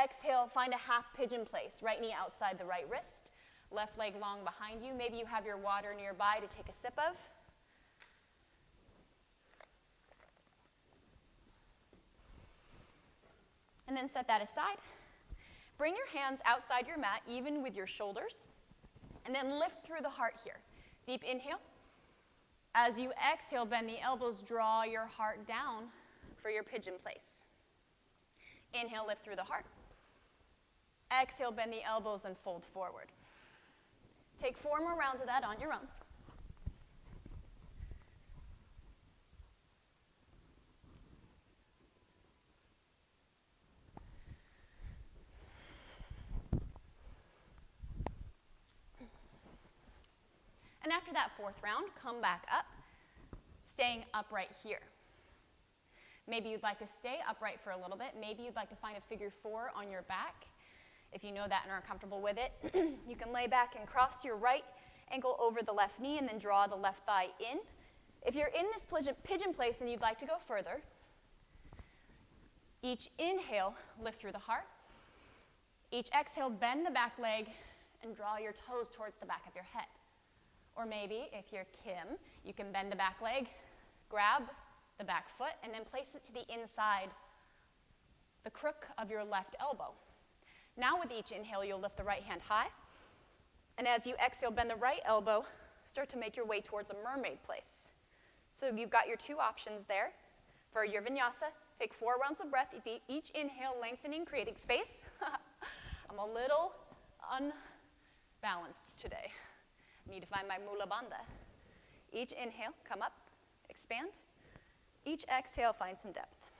Exhale, find a half pigeon place. Right knee outside the right wrist. Left leg long behind you. Maybe you have your water nearby to take a sip of. And then set that aside. Bring your hands outside your mat, even with your shoulders. And then lift through the heart here. Deep inhale. As you exhale, bend the elbows, draw your heart down for your pigeon place. Inhale, lift through the heart. Exhale, bend the elbows and fold forward. Take 4 more rounds of that on your own. And after that 4th round, come back up, staying upright here. Maybe you'd like to stay upright for a little bit. Maybe you'd like to find a figure 4 on your back. If you know that and are comfortable with it, you can lay back and cross your right ankle over the left knee and then draw the left thigh in. If you're in this pigeon place and you'd like to go further, each inhale, lift through the heart. Each exhale, bend the back leg and draw your toes towards the back of your head. Or maybe, if you're Kim, you can bend the back leg, grab the back foot, and then place it to the inside, the crook of your left elbow. Now with each inhale, you'll lift the right hand high. And as you exhale, bend the right elbow, start to make your way towards a mermaid place. So you've got your 2 options there. For your Vinyasa, take 4 rounds of breath, each inhale lengthening, creating space. I'm a little unbalanced today. Need to find my Mula Bandha. Each inhale, come up, expand. Each exhale, find some depth.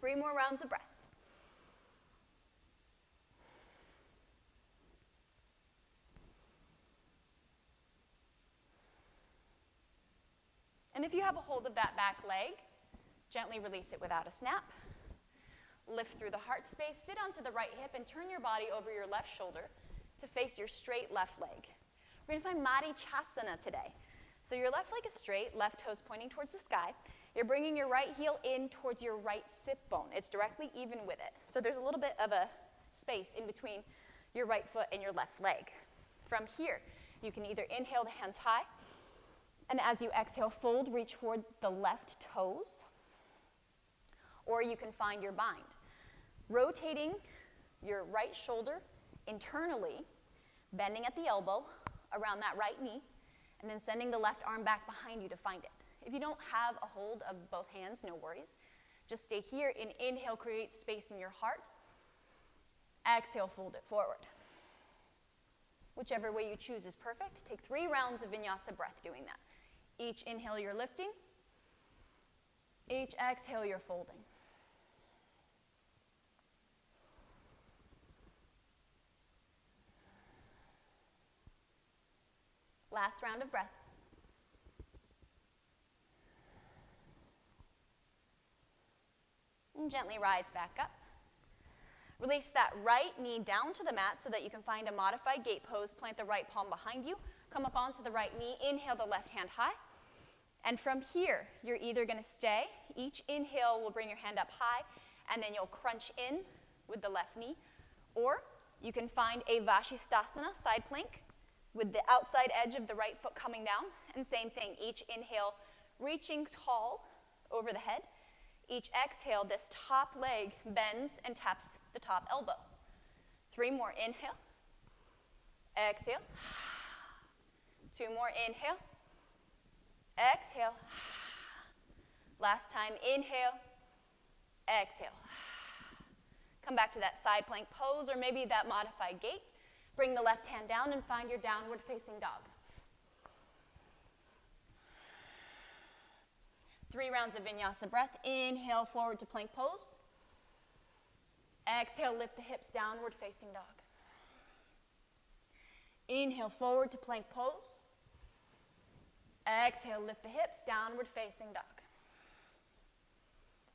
3 more rounds of breath. And if you have a hold of that back leg, gently release it without a snap. Lift through the heart space, sit onto the right hip, and turn your body over your left shoulder to face your straight left leg. We're going to find Madhyachasana today. So your left leg is straight, left toes pointing towards the sky. You're bringing your right heel in towards your right sit bone. It's directly even with it. So there's a little bit of a space in between your right foot and your left leg. From here, you can either inhale the hands high, and as you exhale, fold, reach for the left toes, or you can find your bind. Rotating your right shoulder internally, bending at the elbow around that right knee, and then sending the left arm back behind you to find it. If you don't have a hold of both hands, no worries. Just stay here and inhale, create space in your heart. Exhale, fold it forward. Whichever way you choose is perfect. Take 3 rounds of Vinyasa breath doing that. Each inhale, you're lifting. Each exhale, you're folding. Last round of breath. And gently rise back up. Release that right knee down to the mat so that you can find a modified gate pose. Plant the right palm behind you. Come up onto the right knee. Inhale the left hand high. And from here, you're either going to stay. Each inhale will bring your hand up high, and then you'll crunch in with the left knee. Or you can find a Vashisthasana, side plank, with the outside edge of the right foot coming down. And same thing, each inhale reaching tall over the head. Each exhale, this top leg bends and taps the top elbow. 3 more, inhale. Exhale. 2 more, inhale. Exhale. Last time, inhale. Exhale. Come back to that side plank pose or maybe that modified gate. Bring the left hand down and find your downward facing dog. 3 rounds of Vinyasa breath. Inhale, forward to plank pose. Exhale, lift the hips, downward facing dog. Inhale, forward to plank pose. Exhale, lift the hips, downward facing dog.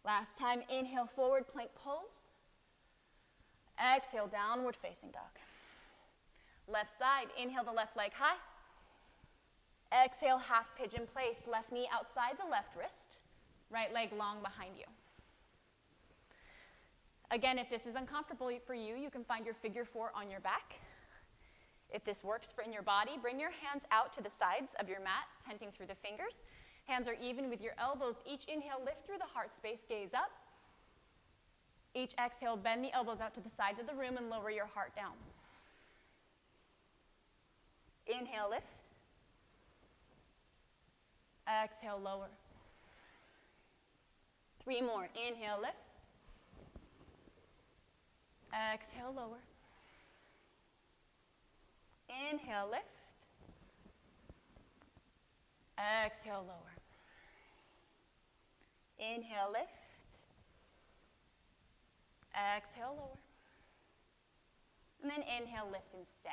Last time, inhale, forward, plank pose. Exhale, downward facing dog. Left side, inhale the left leg high. Exhale, half pigeon place, left knee outside the left wrist, right leg long behind you. Again, if this is uncomfortable for you, you can find your figure 4 on your back. If this works in your body, bring your hands out to the sides of your mat, tenting through the fingers. Hands are even with your elbows. Each inhale, lift through the heart space, gaze up. Each exhale, bend the elbows out to the sides of the room and lower your heart down. Inhale, lift. Exhale, lower. 3 more. Inhale, lift. Exhale, lower. Inhale, lift. Exhale, lower. Inhale, lift. Exhale, lower. And then inhale, lift, and stay.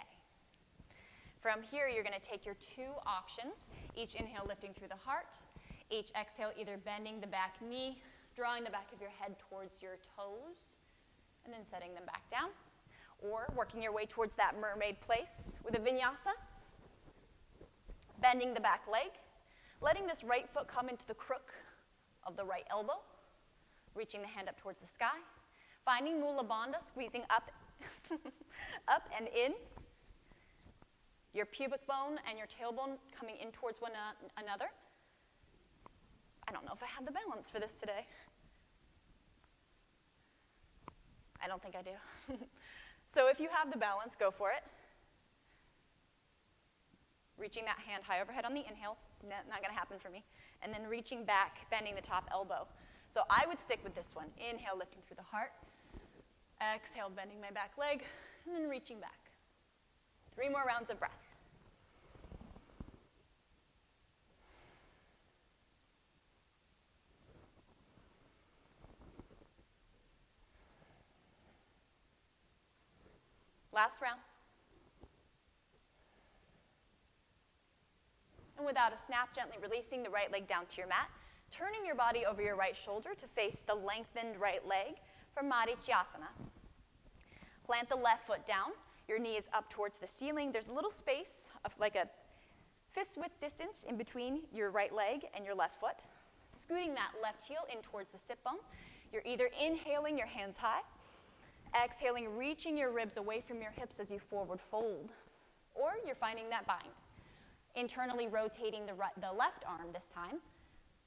From here, you're going to take your 2 options. Each inhale, lifting through the heart. Each exhale, either bending the back knee, drawing the back of your head towards your toes, and then setting them back down. Or working your way towards that mermaid place with a vinyasa. Bending the back leg. Letting this right foot come into the crook of the right elbow. Reaching the hand up towards the sky. Finding Mula Bandha, squeezing up, up and in. Your pubic bone and your tailbone coming in towards one another. I don't know if I have the balance for this today. I don't think I do. So if you have the balance, go for it. Reaching that hand high overhead on the inhales, not going to happen for me. And then reaching back, bending the top elbow. So I would stick with this one. Inhale, lifting through the heart. Exhale, bending my back leg, and then reaching back. 3 more rounds of breath. Last round. And without a snap, gently releasing the right leg down to your mat, turning your body over your right shoulder to face the lengthened right leg for Marichyasana. Plant the left foot down. Your knee is up towards the ceiling. There's a little space of like a fist width distance in between your right leg and your left foot. Scooting that left heel in towards the sit bone. You're either inhaling your hands high, exhaling, reaching your ribs away from your hips as you forward fold, or you're finding that bind. Internally rotating the left arm this time,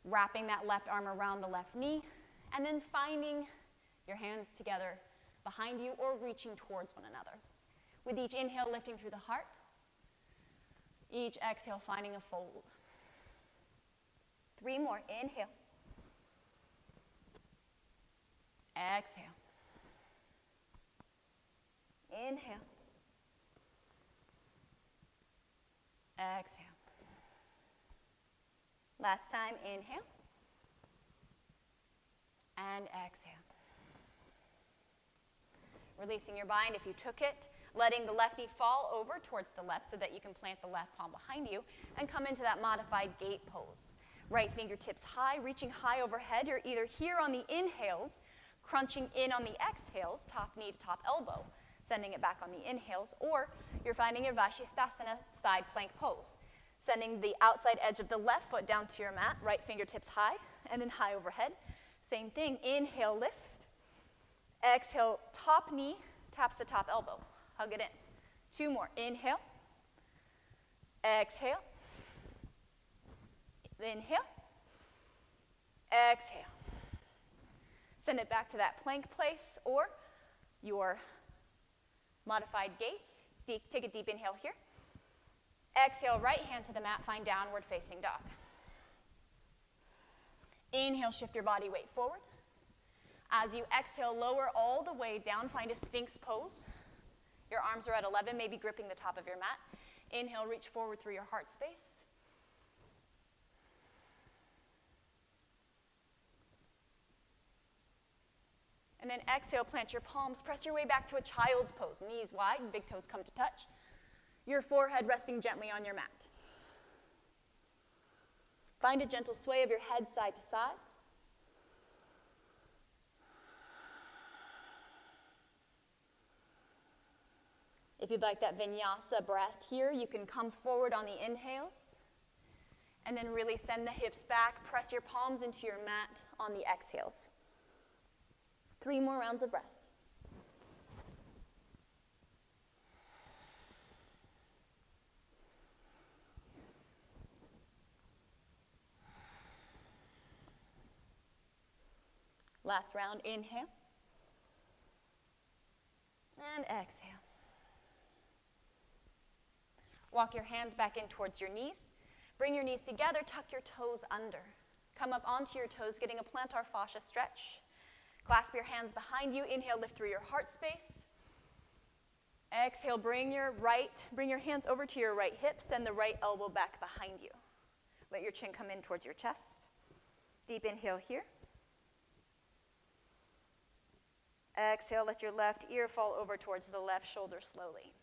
wrapping that left arm around the left knee, and then finding your hands together behind you or reaching towards one another. With each inhale, lifting through the heart. Each exhale, finding a fold. 3 more. Inhale. Exhale. Inhale. Exhale. Last time, inhale. And exhale. Releasing your bind if you took it. Letting the left knee fall over towards the left so that you can plant the left palm behind you and come into that modified gate pose. Right fingertips high, reaching high overhead. You're either here on the inhales, crunching in on the exhales, top knee to top elbow, sending it back on the inhales, or you're finding your Vashisthasana side plank pose, sending the outside edge of the left foot down to your mat, right fingertips high, and then high overhead. Same thing, inhale, lift. Exhale, top knee taps the top elbow. Hug it in. 2 more. Inhale. Exhale. Inhale. Exhale. Send it back to that plank place or your modified gait. Take a deep inhale here. Exhale, right hand to the mat, find downward facing dog. Inhale, shift your body weight forward. As you exhale, lower all the way down, find a Sphinx pose. Your arms are at 11, maybe gripping the top of your mat. Inhale, reach forward through your heart space. And then exhale, plant your palms, press your way back to a child's pose. Knees wide, big toes come to touch. Your forehead resting gently on your mat. Find a gentle sway of your head side to side. If you'd like that Vinyasa breath here, you can come forward on the inhales and then really send the hips back. Press your palms into your mat on the exhales. 3 more rounds of breath. Last round, inhale and exhale. Walk your hands back in towards your knees. Bring your knees together, tuck your toes under. Come up onto your toes, getting a plantar fascia stretch. Clasp your hands behind you. Inhale, lift through your heart space. Exhale, bring your hands over to your right hip. Send the right elbow back behind you. Let your chin come in towards your chest. Deep inhale here. Exhale, let your left ear fall over towards the left shoulder slowly.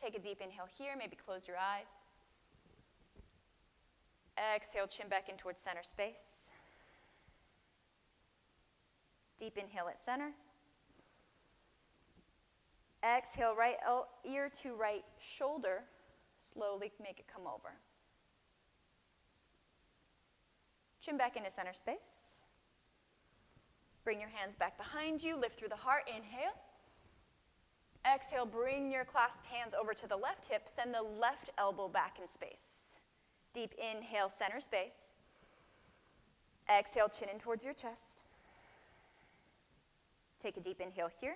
Take a deep inhale here, maybe close your eyes. Exhale, chin back in towards center space. Deep inhale at center. Exhale, right ear to right shoulder. Slowly make it come over. Chin back into center space. Bring your hands back behind you. Lift through the heart. Inhale. Exhale, bring your clasped hands over to the left hip. Send the left elbow back in space. Deep inhale, center space. Exhale, chin in towards your chest. Take a deep inhale here.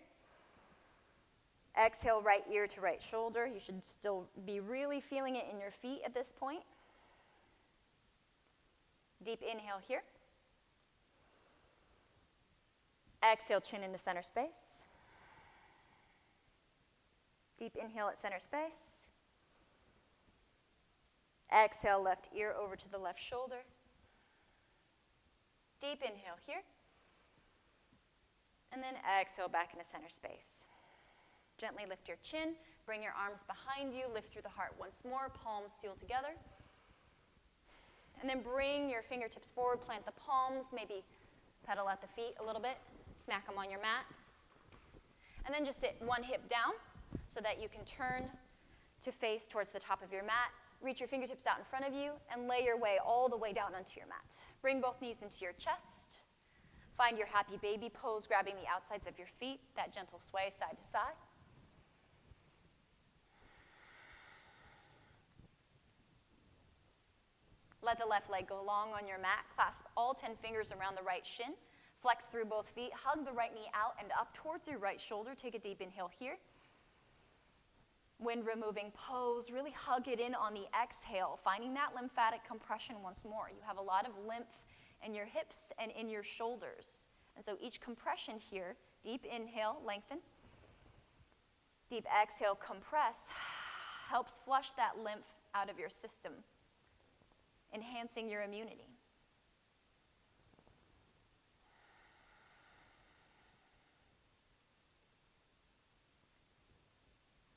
Exhale, right ear to right shoulder. You should still be really feeling it in your feet at this point. Deep inhale here. Exhale, chin into center space. Deep inhale at center space. Exhale, left ear over to the left shoulder. Deep inhale here. And then exhale back into center space. Gently lift your chin. Bring your arms behind you. Lift through the heart once more. Palms seal together. And then bring your fingertips forward. Plant the palms. Maybe pedal at the feet a little bit. Smack them on your mat. And then just sit one hip down so that you can turn to face towards the top of your mat. Reach your fingertips out in front of you and lay your way all the way down onto your mat. Bring both knees into your chest. Find your happy baby pose, grabbing the outsides of your feet, that gentle sway side to side. Let the left leg go long on your mat. Clasp all 10 fingers around the right shin. Flex through both feet. Hug the right knee out and up towards your right shoulder. Take a deep inhale here. Wind removing pose. Really hug it in on the exhale, finding that lymphatic compression once more. You have a lot of lymph in your hips and in your shoulders. And so each compression here, deep inhale, lengthen. Deep exhale, compress, helps flush that lymph out of your system, enhancing your immunity.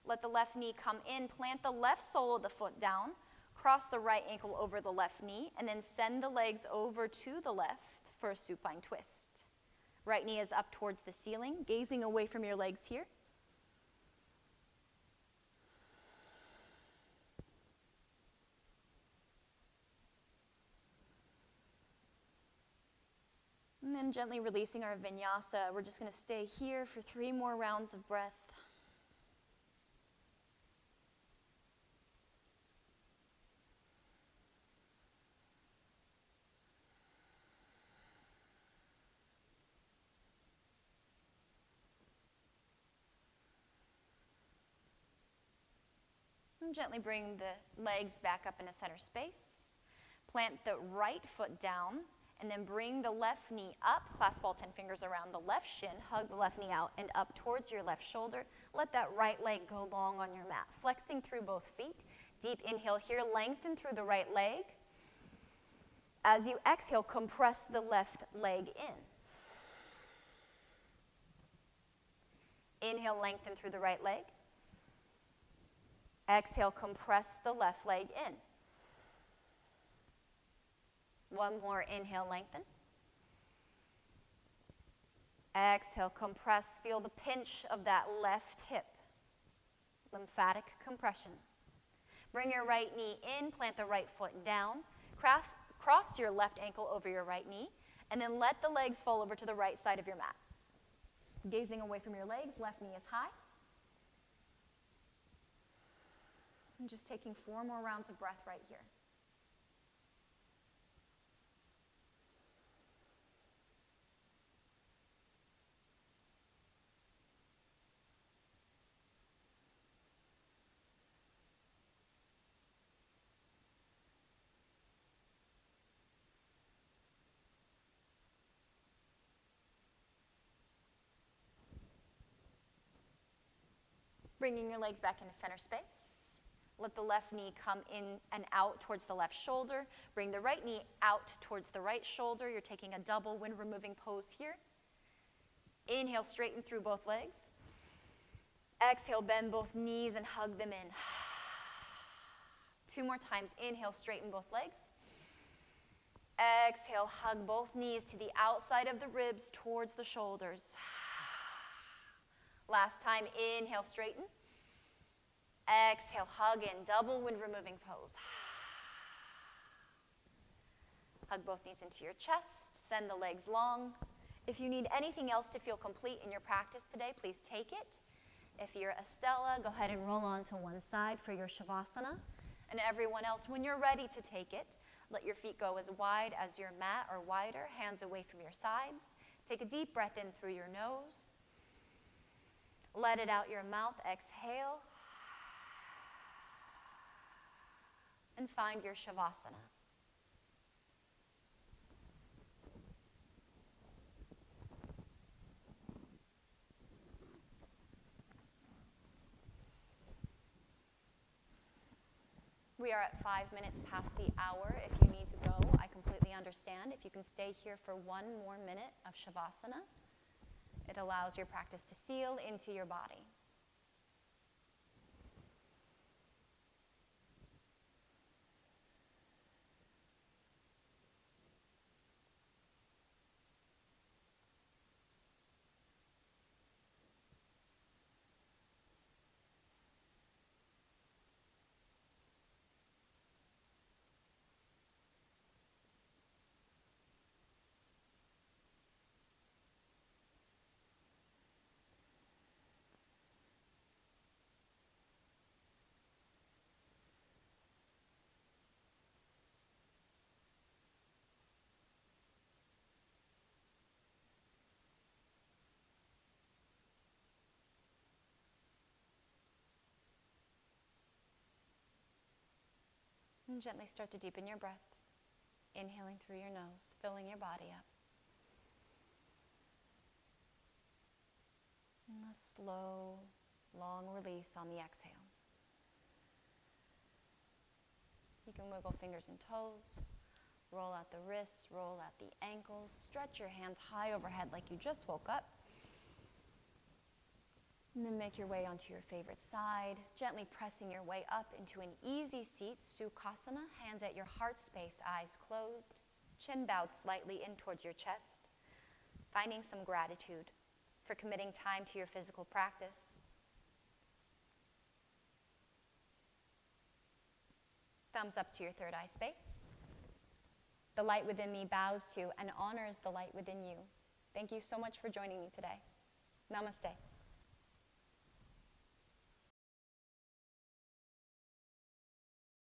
Let the left knee come in. Plant the left sole of the foot down. Cross the right ankle over the left knee. And then send the legs over to the left. for a supine twist. Right knee is up towards the ceiling, gazing away from your legs here. And then gently releasing our vinyasa. We're just going to stay here for 3 more rounds of breath. And gently bring the legs back up into center space. Plant the right foot down, and then bring the left knee up. Clasp all 10 fingers around the left shin. Hug the left knee out and up towards your left shoulder. Let that right leg go long on your mat, flexing through both feet. Deep inhale here, lengthen through the right leg. As you exhale, compress the left leg in. Inhale, lengthen through the right leg. Exhale, compress the left leg in. One more, inhale, lengthen. Exhale, compress. Feel the pinch of that left hip. Lymphatic compression. Bring your right knee in, plant the right foot down. Cross your left ankle over your right knee, and then let the legs fall over to the right side of your mat. Gazing away from your legs, left knee is high. And just taking 4 more rounds of breath right here. Bringing your legs back into center space. Let the left knee come in and out towards the left shoulder. Bring the right knee out towards the right shoulder. You're taking a double wind removing pose here. Inhale, straighten through both legs. Exhale, bend both knees and hug them in. 2 more times. Inhale, straighten both legs. Exhale, hug both knees to the outside of the ribs towards the shoulders. Last time, inhale, straighten. Exhale, hug in, double wind removing pose. Hug both knees into your chest, send the legs long. If you need anything else to feel complete in your practice today, please take it. If you're Estella, go ahead and roll on to one side for your Shavasana. And everyone else, when you're ready to take it, let your feet go as wide as your mat or wider, hands away from your sides. Take a deep breath in through your nose. Let it out your mouth, exhale. And find your Shavasana. We are at 5 minutes past the hour. If you need to go, I completely understand. If you can stay here for 1 more minute of Shavasana, it allows your practice to seal into your body. And gently start to deepen your breath, inhaling through your nose, filling your body up. And a slow, long release on the exhale. You can wiggle fingers and toes, roll out the wrists, roll out the ankles, stretch your hands high overhead like you just woke up. And then make your way onto your favorite side, gently pressing your way up into an easy seat, Sukhasana, hands at your heart space, eyes closed. Chin bowed slightly in towards your chest, finding some gratitude for committing time to your physical practice. Thumbs up to your third eye space. The light within me bows to and honors the light within you. Thank you so much for joining me today. Namaste.